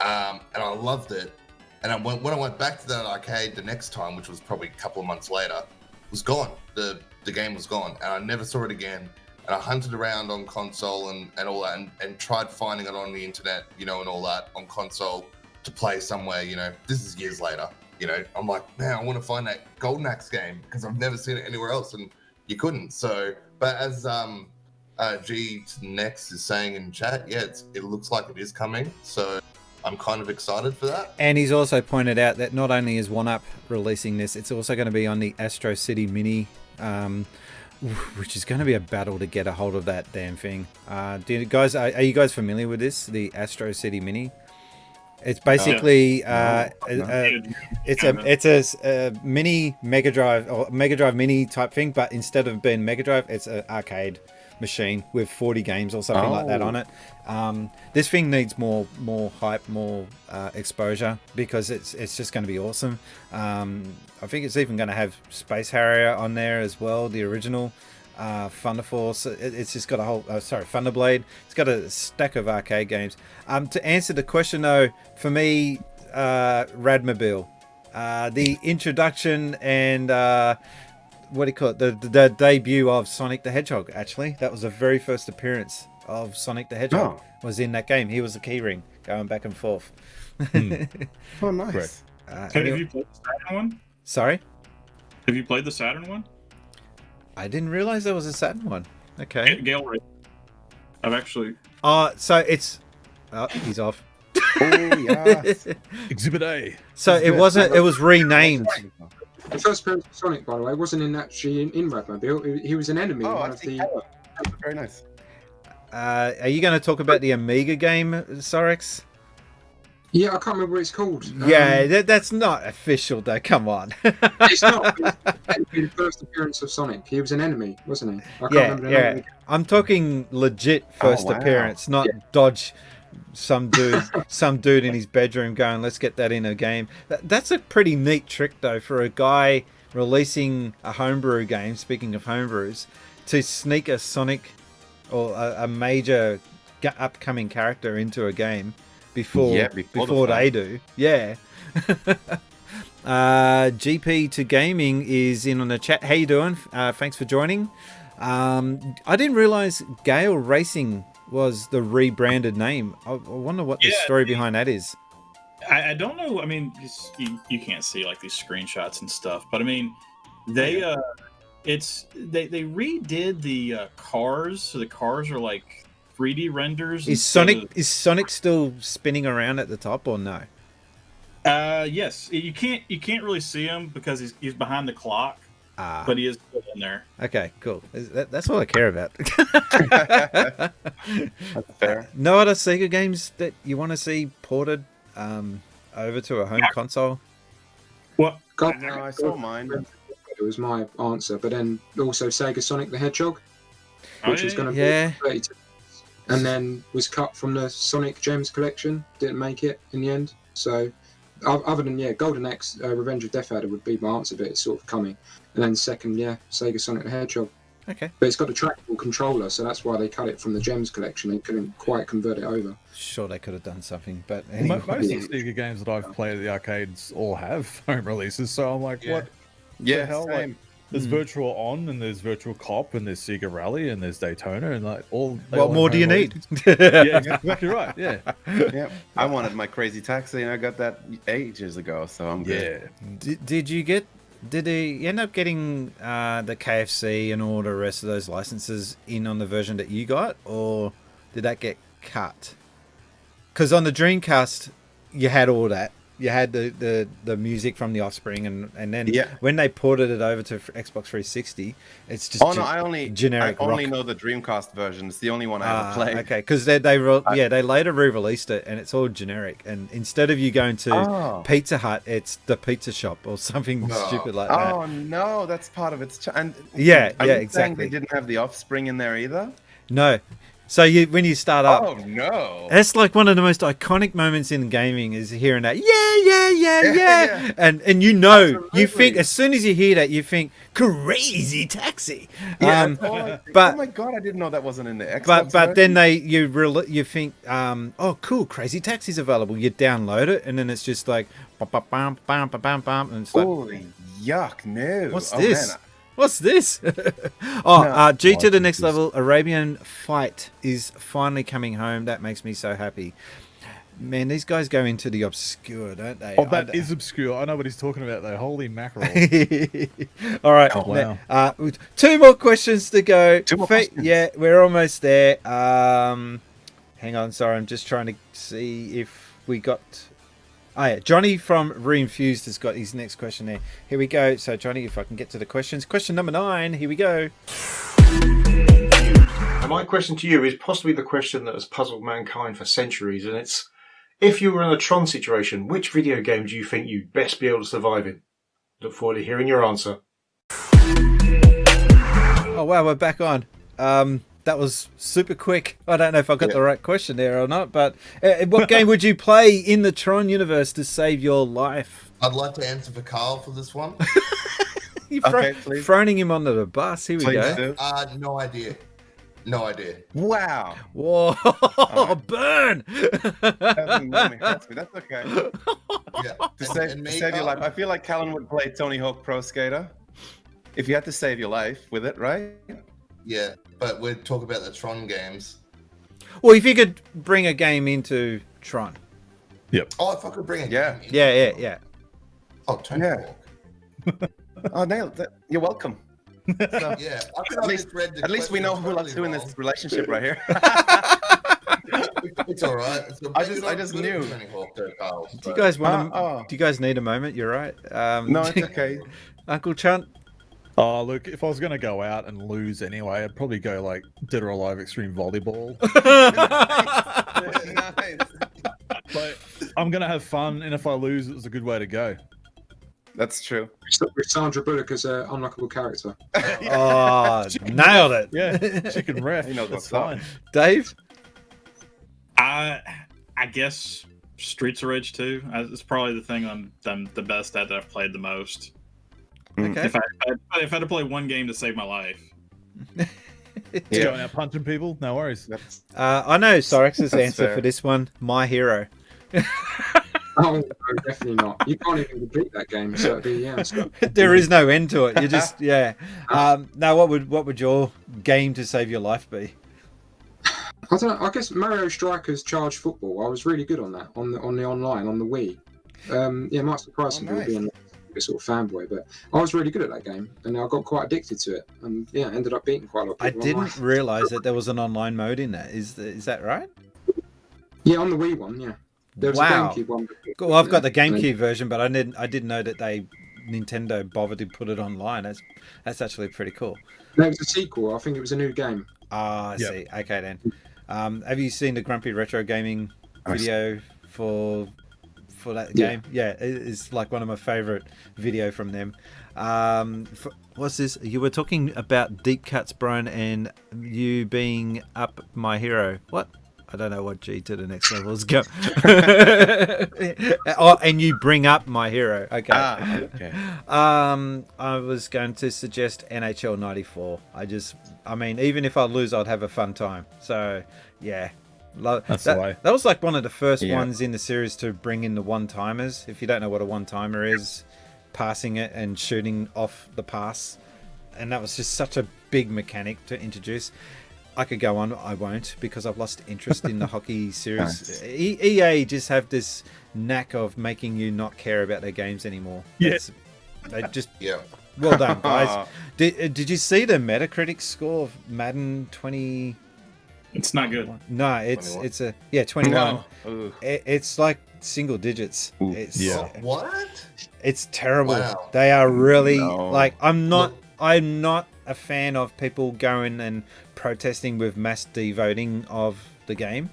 and I loved it. And when I went back to that arcade the next time, which was probably a couple of months later, it was gone. The game was gone, and I never saw it again. And I hunted around on console and all that, and tried finding it on the internet, and all that on console to play somewhere, this is years later, I'm like, man, I want to find that Golden Axe game because I've never seen it anywhere else, and you couldn't. So, but as G Next is saying in chat, yeah, it looks like it is coming, so I'm kind of excited for that. And he's also pointed out that not only is 1UP releasing this, it's also going to be on the Astro City Mini, which is going to be a battle to get a hold of that damn thing. Are you guys familiar with this, the Astro City Mini? It's basically it's a mini Mega Drive or Mega Drive Mini type thing, but instead of being Mega Drive, it's an arcade machine with 40 games or something like that on it. This thing needs more hype, more exposure, because it's just going to be awesome. I think it's even going to have Space Harrier on there as well, the original. Thunder Force. It's just got a whole Thunderblade. It's got a stack of arcade games. To answer the question though, for me, Radmobile, the introduction and what do you call it, the debut of Sonic the Hedgehog. Actually, that was the very first appearance of Sonic the Hedgehog. Was in that game. He was the keyring going back and forth. Oh, nice. Have you played the Saturn one? Sorry, have you played the Saturn one? I didn't realize there was a Saturn one. Okay. Gale Ray. I've actually. So it's. Oh, he's off. Oh yes. Exhibit A. So it wasn't. It was renamed. The first appearance of Sonic, by the way, wasn't actually in Radmobile. He was an enemy. Oh, One of the. Very nice. Are you going to talk about the Amiga game, Sorax? Yeah, I can't remember what it's called. Yeah, that's not official, though. Come on. It's not. The first appearance of Sonic. He was an enemy, wasn't he? I can't remember the name. I'm talking legit first appearance, not dodge some dude in his bedroom going, let's get that in a game. That's a pretty neat trick, though, for a guy releasing a homebrew game, speaking of homebrews, to sneak a Sonic or a major upcoming character into a game before they do. Yeah. GP to Gaming is in on the chat. How you doing? Thanks for joining. I didn't realize Gale Racing was the rebranded name. I wonder what the story behind that is. I don't know. I mean, you can't see like these screenshots and stuff, but I mean, they redid the cars, so the cars are like 3D renders. Is Sonic still spinning around at the top or no? Yes. You can't really see him because he's behind the clock. But he is still in there. Okay, cool. That's all I care about. That's fair. No other Sega games that you want to see ported over to a home console? What? No, I saw mine. It was my answer, but then also Sega Sonic the Hedgehog, which was going to be 32, and then was cut from the Sonic Gems collection. Didn't make it in the end. So, other than Golden Axe, Revenge of Death Adder would be my answer, but it's sort of coming. And then second, Sega Sonic the Hedgehog. Okay. But it's got a trackable controller, so that's why they cut it from the Gems collection. They couldn't quite convert it over. Sure, they could have done something, but anyway. Most of the Sega games that I've played at the arcades all have home releases, so I'm like, what? Yeah, the hell? same. There's Virtual On, and there's Virtual Cop, and there's Sega Rally, and there's Daytona, and like all. What more do you need? Yeah, exactly right. Yeah. Yeah. I wanted my Crazy Taxi, and I got that ages ago, so I'm good. Did you get? Did he end up getting the KFC and all the rest of those licenses in on the version that you got, or did that get cut? Because on the Dreamcast, you had all that. You had the music from The Offspring, and then when they ported it over to Xbox 360, it's just I only know the Dreamcast version. It's the only one I ever played. Okay, because they later re-released it, and it's all generic. And instead of you going to Pizza Hut, it's the pizza shop or something stupid like that. Oh no, that's part of its. Exactly. They didn't have The Offspring in there either. No. So when you start up, oh no, that's like one of the most iconic moments in gaming is hearing that yeah, and you know, absolutely. You think as soon as you hear that, you think Crazy Taxi. But oh my god, I didn't know that wasn't in the Xbox. But then you think oh cool, Crazy Taxi's available. You download it, and then it's just like bam, and it's like holy yuck, no. What's this? Man. What's this? G to the next level. Arabian Fight is finally coming home. That makes me so happy. Man, these guys go into the obscure, don't they? Oh, that is obscure. I know what he's talking about, though. Holy mackerel. All right. Oh, wow. 2 more questions to go. 2 more questions. Yeah, we're almost there. Hang on. Sorry, I'm just trying to see if we got... Oh, yeah. Johnny from Reinfused has got his next question there. Here we go. So, Johnny, if I can get to the questions. Question number 9. Here we go. And my question to you is possibly the question that has puzzled mankind for centuries, and it's, if you were in a Tron situation, which video game do you think you'd best be able to survive in? Look forward to hearing your answer. Oh, wow, we're back on. That was super quick. I don't know if I got the right question there or not, but what game would you play in the Tron universe to save your life? I'd like to answer for Carl for this one. You're throwing him under the bus. Here we go. No idea. No idea. Wow. Whoa. Burn. That's okay. To save your life. I feel like Callan would play Tony Hawk Pro Skater. If you had to save your life with it, right? Yeah, but we'd talk about the Tron games. Well, if you could bring a game into Tron. Yep. Oh, if I could bring a game into Yeah. Oh, Tony Hawk. Oh, nailed it. You're welcome. So, yeah, at least we know who in this relationship right here. It's all right. I just knew. Do you guys want? Do you guys need a moment? You're right. No, it's okay. Uncle Chunt. Oh, look, if I was going to go out and lose anyway, I'd probably go like Dead or Alive Extreme Volleyball. Nice. But I'm going to have fun, and if I lose, it was a good way to go. That's true. With Sandra Bullock as an unlockable character. Oh, nailed it. Yeah, chicken ref. That's fine. Dave? I guess Streets of Rage 2. It's probably the thing I'm the best at that I've played the most. Okay. If I had to play one game to save my life. Going out punching people? No worries. I know Sorax's answer for this one. My Hero. Oh, no, definitely not. You can't even beat that game. So there is no end to it. You just now, what would your game to save your life be? I don't know. I guess Mario Strikers Charge Football. I was really good on that on the online on the Wii. It might surprise some people being a sort of fanboy, but I was really good at that game, and I got quite addicted to it, and ended up beating quite a lot of people. I didn't realise that there was an online mode in that. Is that right? Yeah, on the Wii one, yeah. There was a GameCube one. Well, I've got the GameCube version, but I didn't know that Nintendo bothered to put it online. That's actually pretty cool. No, it was a sequel. I think it was a new game. I see. Okay then. Have you seen the Grumpy Retro Gaming video for that game? Yeah, it's like one of my favorite video from them. What's this? You were talking about deep cuts, Brian, and you being up My Hero. What? I don't know what G to the next level is go. And you bring up My Hero. Okay. Okay. I was going to suggest NHL 94. I mean, even if I lose, I'd have a fun time. So, yeah. That was like one of the first ones in the series to bring in the one-timers. If you don't know what a one-timer is, passing it and shooting off the pass. and that was just such a big mechanic to introduce. I could go on, I won't, because I've lost interest in the hockey series. Nice. EA just have this knack of making you not care about their games anymore. Yeah. They just Yeah. well done, guys. Did you see the Metacritic score of Madden 20? It's not good. No, it's a 21. No. Ooh. It's like single digits. It's What? it's terrible. Wow. They are really No. like I'm not a fan of people going and protesting with mass devoting of the game.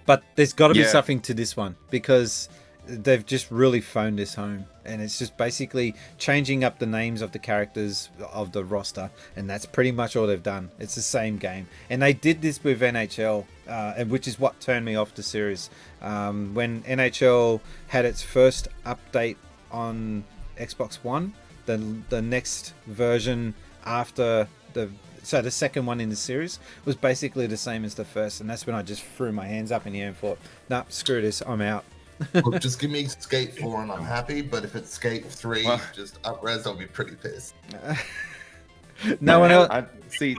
But there's got to be Yeah. something to this one because they've just really phoned this home, and it's just basically changing up the names of the characters of the roster, and that's pretty much all they've done. It's the same game, and they did this with NHL, and which is what turned me off the series. When NHL had its first update on Xbox One, the next version after the second one in the series was basically the same as the first, and that's when I just threw my hands up in the air and thought, nah, screw this, I'm out. Look, just give me Skate 4 and I'm happy, but if it's Skate 3, just up-res, I'll be pretty pissed. No one else. See,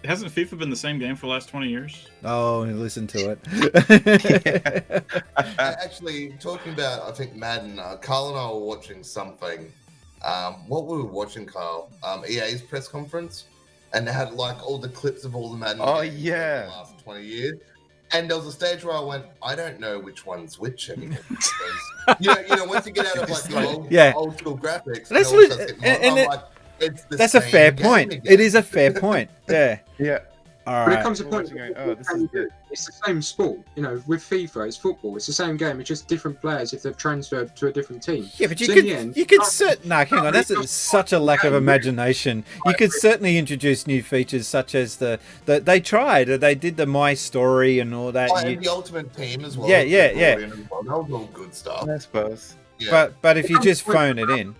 Hasn't FIFA been the same game for the last 20 years? Oh, listen to it. Actually, talking about, I think, Madden, Carl and I were watching something. What we were watching, Carl? EA's press conference, and they had like all the clips of all the Madden games over the last 20 years. And there was a stage where I went, I don't know which one's which anymore. Because, you know, once you get out of like the old school graphics, That's and all what- sorts of- and I'm like, it's the That's a same fair game point. again. It is a fair point. Yeah. Yeah. All But right. it comes to a point it's the same sport. You know, with FIFA, it's football. It's the same game. It's just different players if they've transferred to a different team. Yeah, but you So in could the end, you could hang on. That's such a lack of imagination. You could certainly introduce new features such as the they tried. They did the My Story and all that. Oh, and the Ultimate Team as well. Yeah. That was all good stuff. I suppose. Yeah. But if you just phone it in,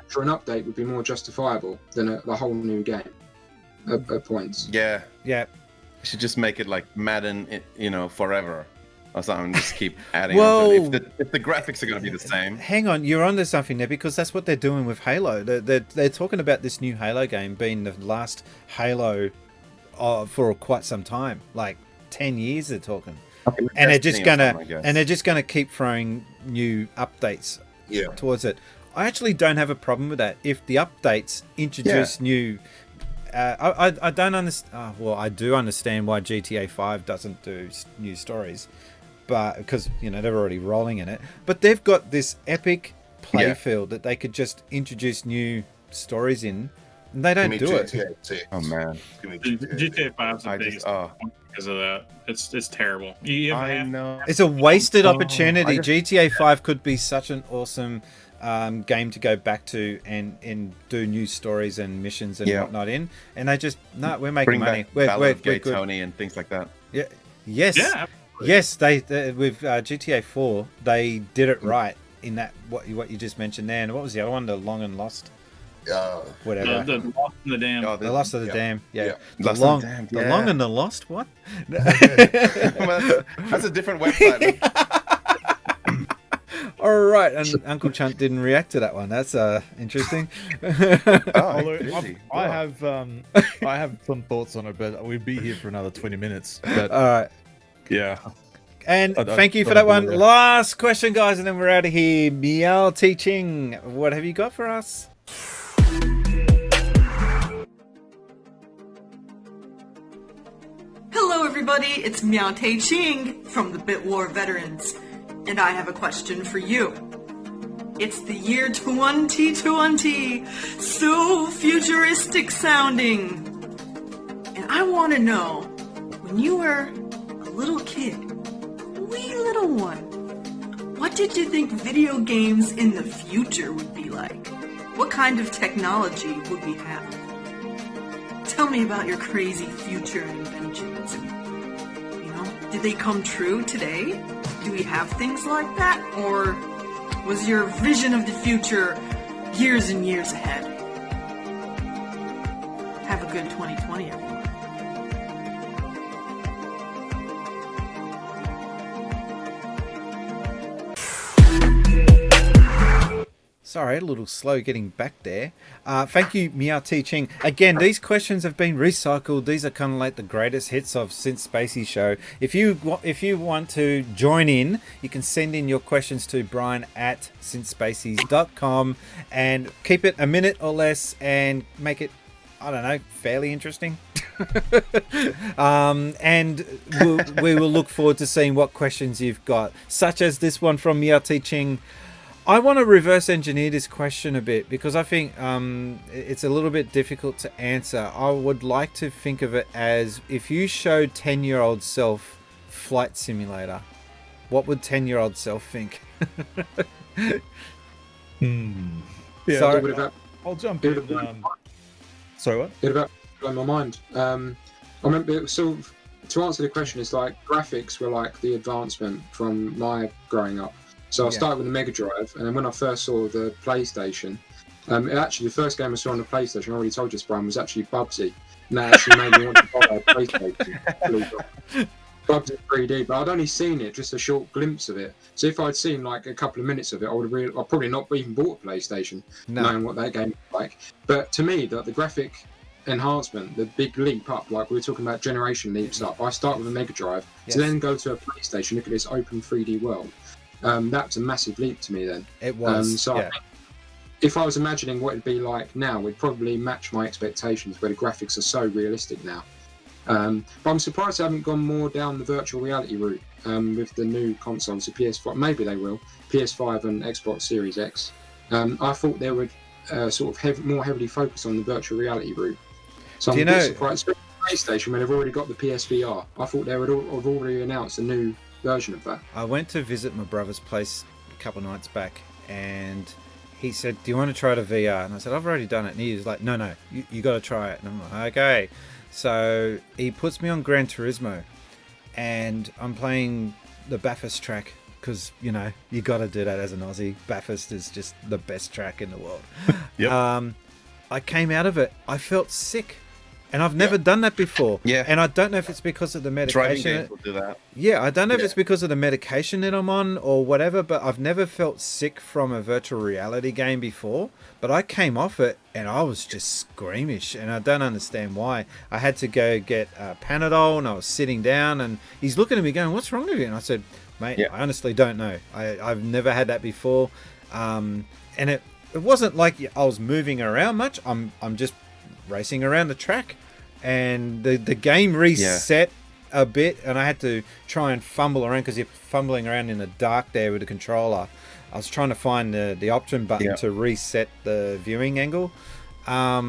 for an update would be more justifiable than a whole new game at points. Yeah. Yeah. You should just make it like Madden, you know, forever or something. Just keep adding Whoa. on to it. If the graphics are going to be the same. hang on, you're onto something there because that's what they're doing with Halo. They're talking about this new Halo game being the last Halo for quite some time, like 10 years. They're talking, and they're just gonna keep throwing new updates towards it. I actually don't have a problem with that if the updates introduce new. I don't understand. Well, I do understand why GTA 5 doesn't do new stories, but because they're already rolling in it. But they've got this epic playfield that they could just introduce new stories in, and they don't do it. Oh man, GTA 5's the biggest because of that. It's terrible. I know. It's a wasted opportunity. GTA 5 could be such an awesome game to go back to and do new stories and missions and whatnot in, and they just we're making Bring money. back We're Ballad of Gay good. Tony and things like that. Yeah. Yes. Yeah, Yes. They with GTA 4 they did it right in that what you just mentioned there. And what was the other one? The Long and Lost. Whatever. The Lost and the Dam. The Lost of the Dam. Yeah. The Lost Long. and the Dam, The yeah. Long and the Lost. What? Well, that's a different website. All right, and Uncle Chunt didn't react to that one. That's interesting. Although I have some thoughts on it, but we'd be here for another 20 minutes. But, All right. Yeah. And thank you for that one. Last question, guys, and then we're out of here. Meow Teaching, what have you got for us? Hello, everybody. It's Meow Te Ching from the Bit War Veterans, and I have a question for you. It's the year 2020, so futuristic sounding. And I want to know, when you were a little kid, a wee little one, what did you think video games in the future would be like? What kind of technology would we have? Tell me about your crazy future inventions. Did they come true today? Do we have things like that? Or was your vision of the future years and years ahead? Have a good 2020, everyone. Sorry, a little slow getting back there. Thank you, Meow Teaching. Again, these questions have been recycled. These are kind of like the greatest hits of Since Spacey Show. If you want to join in, you can send in your questions to brian@sincespacies.com and keep it a minute or less and make it, I don't know, fairly interesting. And we will look forward to seeing what questions you've got, such as this one from Meow Teaching. I want to reverse engineer this question a bit because I think it's a little bit difficult to answer. I would like to think of it as if you showed 10-year-old self Flight Simulator, what would 10-year-old self think? Yeah, Sorry. I'll jump in. Sorry, what? It about blown my mind. I remember it was sort of, to answer the question, it's like graphics were like the advancement from my growing up. So I started with the Mega Drive, and then when I first saw the PlayStation, actually the first game I saw on the PlayStation, I already told you, Brian, was actually Bubsy. And that actually made me want to buy a PlayStation. Bubsy 3D, but I'd only seen it, just a short glimpse of it. So if I'd seen like a couple of minutes of it, I'd probably not even bought a PlayStation, knowing what that game was like. But to me, the graphic enhancement, the big leap up, like we were talking about generation leaps up, I start with a Mega Drive to then go to a PlayStation, look at this open 3D world. That was a massive leap to me then. It was. I think if I was imagining what it'd be like now, it'd probably match my expectations, where the graphics are so realistic now. But I'm surprised they haven't gone more down the virtual reality route with the new consoles, the PS5. Maybe they will, PS5 and Xbox Series X. I thought they would sort of more heavily focus on the virtual reality route. So I'm a bit surprised, especially PlayStation, when they've already got the PSVR. I thought they would have already announced a new version of that. I went to visit my brother's place a couple of nights back, and he said, "Do you want to try the VR?" And I said, "I've already done it." And he was like, "No, you got to try it." And I'm like, "Okay." So he puts me on Gran Turismo, and I'm playing the Bathurst track because, you know, you got to do that as an Aussie. Bathurst is just the best track in the world. I came out of it, I felt sick. And I've never done that before. Yeah. And I don't know if it's because of the medication. Driving games will do that. Yeah, I don't know if it's because of the medication that I'm on or whatever, but I've never felt sick from a virtual reality game before. But I came off it and I was just squeamish, and I don't understand why. I had to go get Panadol, and I was sitting down, and he's looking at me going, "What's wrong with you?" And I said, "Mate, I honestly don't know. I've never had that before." And it wasn't like I was moving around much. I'm just racing around the track, and the game reset a bit, and I had to try and fumble around because you're fumbling around in the dark there with the controller. I was trying to find the option button to reset the viewing angle. I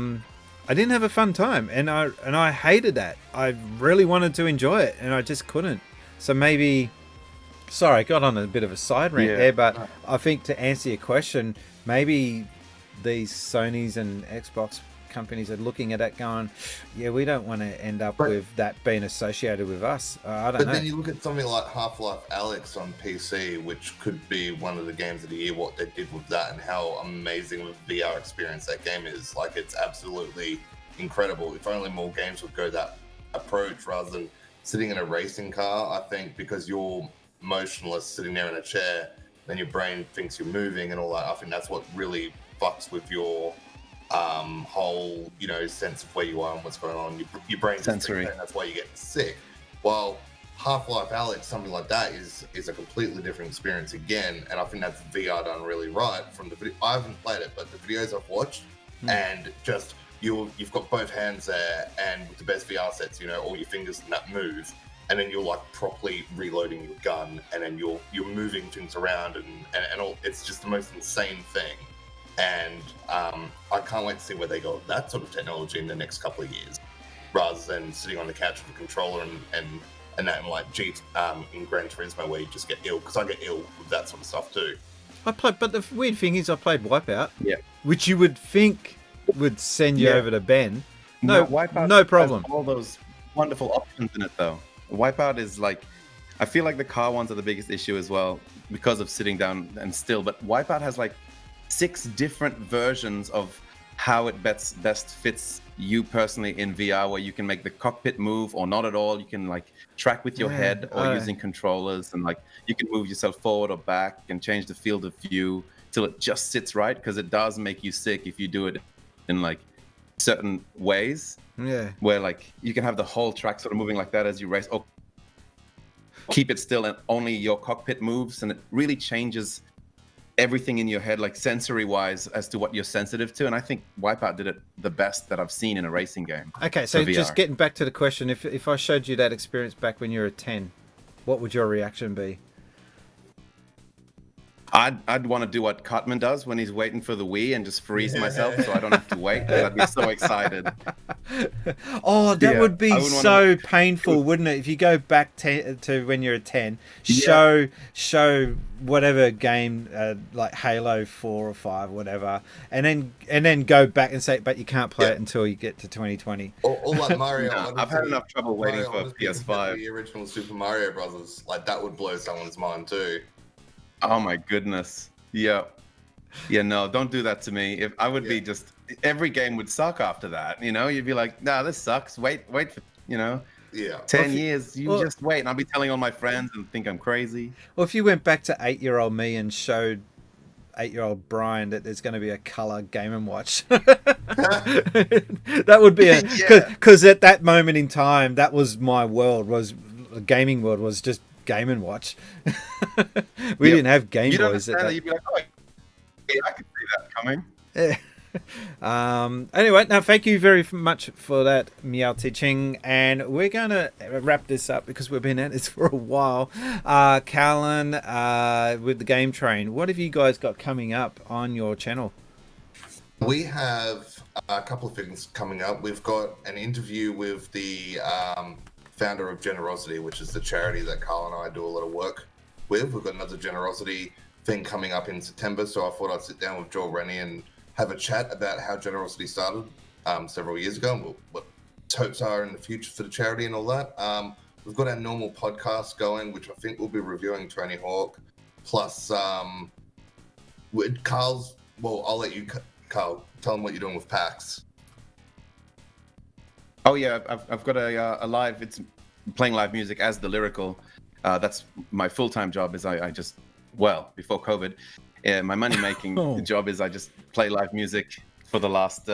didn't have a fun time, and I hated that. I really wanted to enjoy it, and I just couldn't. So maybe, sorry, I got on a bit of a side rant there, but I think to answer your question, maybe these Sonys and Xbox companies are looking at that going, yeah, we don't want to end up with that being associated with us. I don't know. But then you look at something like Half-Life Alyx on PC, which could be one of the games of the year, what they did with that and how amazing of a VR experience that game is. Like, it's absolutely incredible. If only more games would go that approach rather than sitting in a racing car, I think, because you're motionless sitting there in a chair, then your brain thinks you're moving and all that. I think that's what really fucks with your whole, you know, sense of where you are and what's going on. Your brain's sensory, and that's why you get sick. While Half-Life Alyx, something like that, is a completely different experience again, and I think that's VR done really right. From the video, I haven't played it, but the videos I've watched, and just you've got both hands there, and with the best VR sets, you know, all your fingers in that move, and then you're like properly reloading your gun, and then you're moving things around, and all. It's just the most insane thing. And I can't wait to see where they go with that sort of technology in the next couple of years, rather than sitting on the couch with a controller and that, and like in Gran Turismo where you just get ill, because I get ill with that sort of stuff too. But the weird thing is I played Wipeout, which you would think would send you over to Ben. No, Wipeout no problem. Has all those wonderful options in it though. Wipeout is like, I feel like the car ones are the biggest issue as well because of sitting down and still, but Wipeout has like 6 different versions of how it best fits you personally in VR, where you can make the cockpit move or not at all. You can like track with your head or using controllers, and like you can move yourself forward or back and change the field of view. till it just sits right, because it does make you sick if you do it in like certain ways. Yeah. Where like you can have the whole track sort of moving like that as you race, or keep it still and only your cockpit moves, and it really changes everything in your head, like sensory wise, as to what you're sensitive to. And I think Wipeout did it the best that I've seen in a racing game. Okay, so for just VR. getting back to the question, if I showed you that experience back when you were 10, what would your reaction be? I'd want to do what Cutman does when he's waiting for the Wii and just freeze myself so I don't have to wait. I'd be so excited. Oh, that Yeah, would be I wouldn't so painful, wouldn't it? If you go back to when you're a 10, show whatever game like Halo 4 or 5, whatever, and then go back and say, but you can't play it until you get to 2020. Or like Mario. No, I've had enough trouble waiting for PS5. The original Super Mario Brothers, like that would blow someone's mind too. Oh my goodness. Yeah. Yeah, no, don't do that to me. If I would be just, every game would suck after that, you know? You'd be like, nah, this sucks. Wait for, 10 years. Just wait. And I'll be telling all my friends and think I'm crazy. Well, if you went back to 8-year-old me and showed 8-year-old Brian that there's going to be a color Game & Watch, that would be because at that moment in time, that was my world, was the gaming world was just Game & Watch. We didn't have Game Boys. You'd be like, oh, yeah, I could see that coming. Yeah. Anyway, now thank you very much for that, Meow Teaching, and we're going to wrap this up because we've been at this for a while. Callan, with the Game Train, what have you guys got coming up on your channel? We have a couple of things coming up. We've got an interview with the founder of Generosity, which is the charity that Carl and I do a lot of work with. We've got another Generosity thing coming up in September, so I thought I'd sit down with Joel Rennie and have a chat about how Generosity started several years ago and what hopes are in the future for the charity and all that. We've got our normal podcast going, which I think we'll be reviewing Tony Hawk, plus with Carl's, well, I'll let you, Carl, tell them what you're doing with PAX. Oh yeah, I've got a live. It's playing live music as the lyrical. That's my full-time job. Is I just before COVID, my money-making job is I just play live music for the last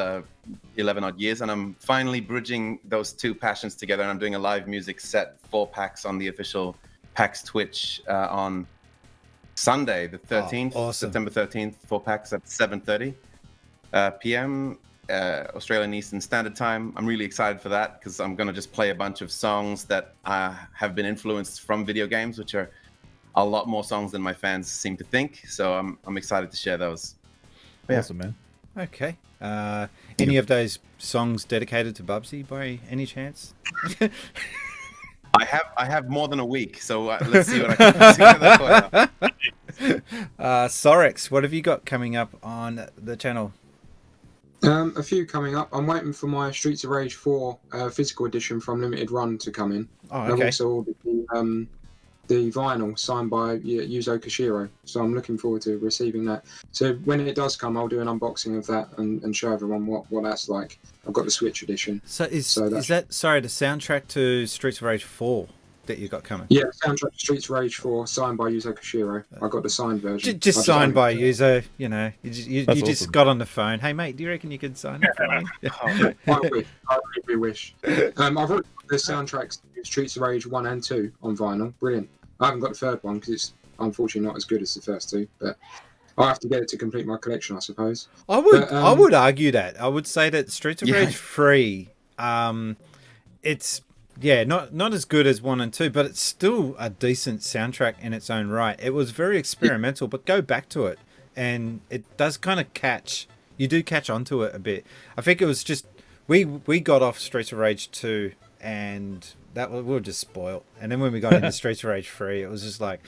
11 odd years, and I'm finally bridging those two passions together. And I'm doing a live music set for PAX on the official PAX Twitch on Sunday, the 13th, September 13th, for PAX at 7:30 p.m. Australian Eastern Standard Time. I'm really excited for that because I'm going to just play a bunch of songs that have been influenced from video games, which are a lot more songs than my fans seem to think. So I'm excited to share those. Awesome, man. Okay. Any of those songs dedicated to Bubsy by any chance? I have more than a week, so let's see what I can see. Sorax, what have you got coming up on the channel? A few coming up. I'm waiting for my Streets of Rage 4 physical edition from Limited Run to come in. Oh, I've okay. also ordered the vinyl signed by Yuzo Koshiro, so I'm looking forward to receiving that. So when it does come, I'll do an unboxing of that and show everyone what that's like. I've got the Switch edition. So is that the soundtrack to Streets of Rage 4 that you got coming? Yeah, soundtrack to Streets of Rage 4 signed by Yuzo Koshiro. I got the signed version. Just signed by Yuzo, you know. You That's just awesome. got on the phone. Hey mate, do you reckon you could sign it for me? I really wish. I've already got the soundtracks to Streets of Rage 1 and 2 on vinyl. Brilliant. I haven't got the third one because it's unfortunately not as good as the first two, but I'll have to get it to complete my collection, I suppose. I would argue that. I would say that Streets of Rage 3, it's not as good as 1 and 2, but it's still a decent soundtrack in its own right. It was very experimental, but go back to it and it does kind of you do catch onto it a bit. I think it was just we got off Streets of Rage 2 and we were just spoiled. And then when we got into Streets of Rage 3, it was just like,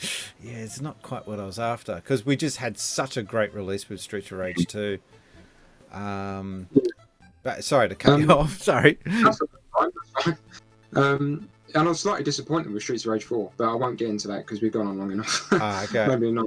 yeah, it's not quite what I was after. Because we just had such a great release with Streets of Rage 2. But sorry to cut you off. Sorry. That's fine. And I was slightly disappointed with Streets of Rage 4, but I won't get into that because we've gone on long enough. Okay. Maybe not.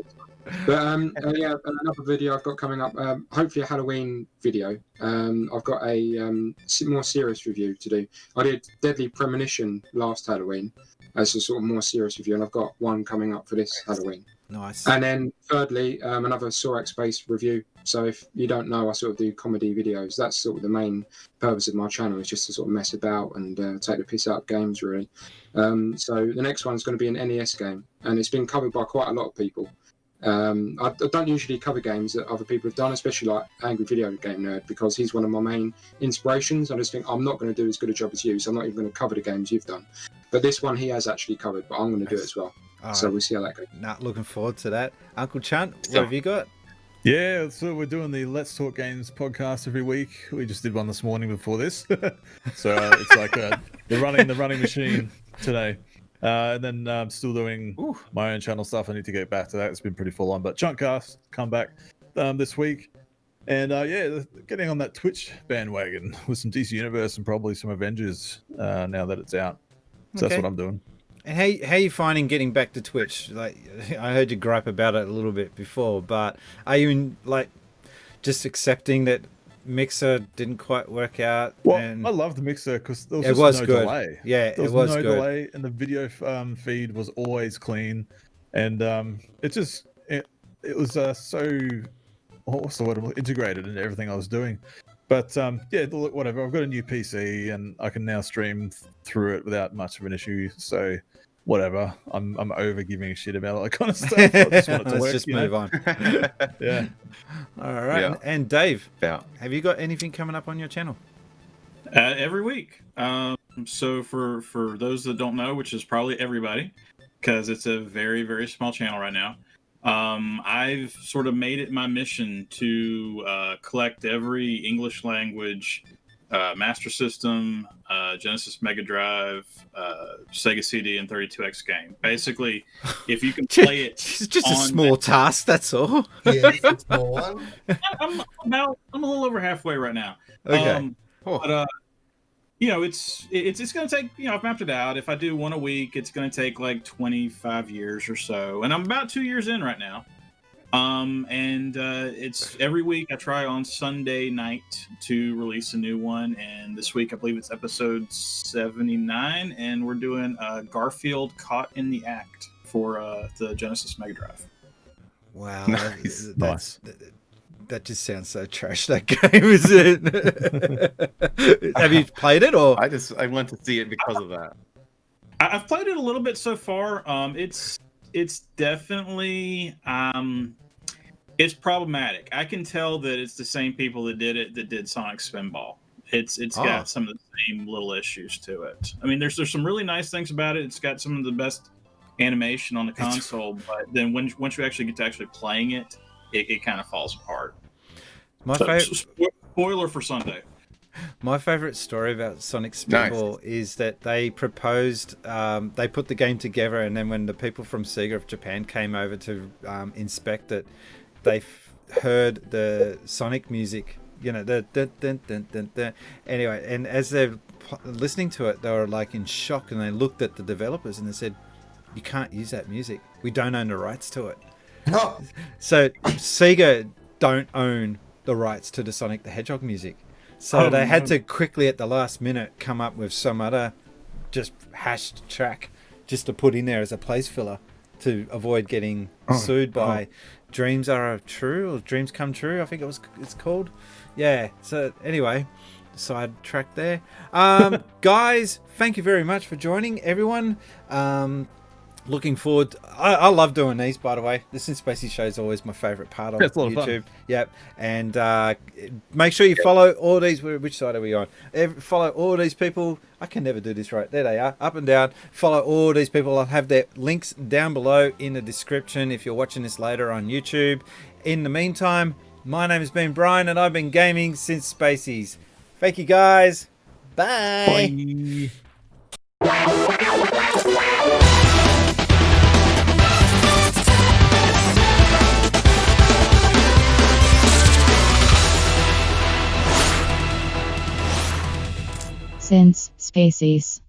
But another video I've got coming up, hopefully a Halloween video. I've got a more serious review to do. I did Deadly Premonition last Halloween as a sort of more serious review, and I've got one coming up for this Halloween. Nice. And then thirdly, another Sorax Space review. So if you don't know, I sort of do comedy videos. That's sort of the main purpose of my channel, is just to sort of mess about and take the piss out of games, really. So the next one's going to be an NES game, and it's been covered by quite a lot of people. I don't usually cover games that other people have done, especially like Angry Video Game Nerd, because he's one of my main inspirations. I just think I'm not going to do as good a job as you, so I'm not even going to cover the games you've done. But this one he has actually covered, but I'm going to do it as well. So we'll see how that goes. Looking forward to that. Uncle Chunt, what have you got? Yeah, so we're doing the Let's Talk Games podcast every week. We just did one this morning before this. So it's like the running machine today. And then I'm still doing my own channel stuff. I need to get back to that. It's been pretty full on. But Chuntcast come back this week. And yeah, getting on that Twitch bandwagon with some DC Universe and probably some Avengers now that it's out. So that's what I'm doing. And how are you finding getting back to Twitch? Like, I heard you gripe about it a little bit before, but are you just accepting that Mixer didn't quite work out? Well, I loved Mixer because there was no good. delay. Yeah, there it was no good. delay, and the video feed was always clean, and it was so what's the word, integrated into everything I was doing. But yeah, look, whatever. I've got a new PC and I can now stream through it without much of an issue. So whatever. I'm over giving a shit about all that kind of stuff. I just want it to Let's work, just you move know? on. Yeah. All right. Yeah. And Dave, Yeah. have you got anything coming up on your channel? Every week. So for those that don't know, which is probably everybody, because it's a very, very small channel right now, I've sort of made it my mission to collect every English language Master System, Genesis Mega Drive, Sega CD, and 32X game. Basically, if you can play it, It's just a small task. That's all. Yeah, it's a small one. I'm a little over halfway right now. Okay. But you know, it's going to take, you know, I've mapped it out. If I do one a week, it's going to take like 25 years or so, and I'm about 2 years in right now. And it's every week I try on Sunday night to release a new one, and this week I believe it's episode 79, and we're doing Garfield Caught in the Act for the Genesis Mega Drive. Wow. Nice. That just sounds so trash, that game, is it? Have you played it, or? I went to see it because of that. I've played it a little bit so far. It's definitely it's problematic. I can tell that it's the same people that did Sonic Spinball. It's got some of the same little issues to it. I mean, there's some really nice things about it. It's got some of the best animation on the console, but then once you actually get to actually playing it, it kind of falls apart. Spoiler for Sunday. My favorite story about Sonic Spinball is that they proposed, they put the game together, and then when the people from Sega of Japan came over to inspect it, they heard the Sonic music, you know, the dun, dun, dun, dun, dun. Anyway, and as they're listening to it, they were like in shock, and they looked at the developers and they said, "You can't use that music. We don't own the rights to it." So Sega don't own the rights to the Sonic the Hedgehog music. So they had to quickly at the last minute come up with some other just hashed track just to put in there as a place filler to avoid getting sued by Dreams Are True or Dreams Come True, I think it's called. Yeah. So anyway, side track there. Guys, thank you very much for joining, everyone. Looking forward. I love doing these, by the way. The Spacies show is always my favorite part of YouTube. Yep. And make sure you follow all these. Which side are we on? Follow all these people. I can never do this right. There they are, up and down. Follow all these people. I'll have their links down below in the description if you're watching this later on YouTube. In the meantime, my name has been Brian, and I've been gaming since Spacies. Thank you, guys. Bye. Since Spacies.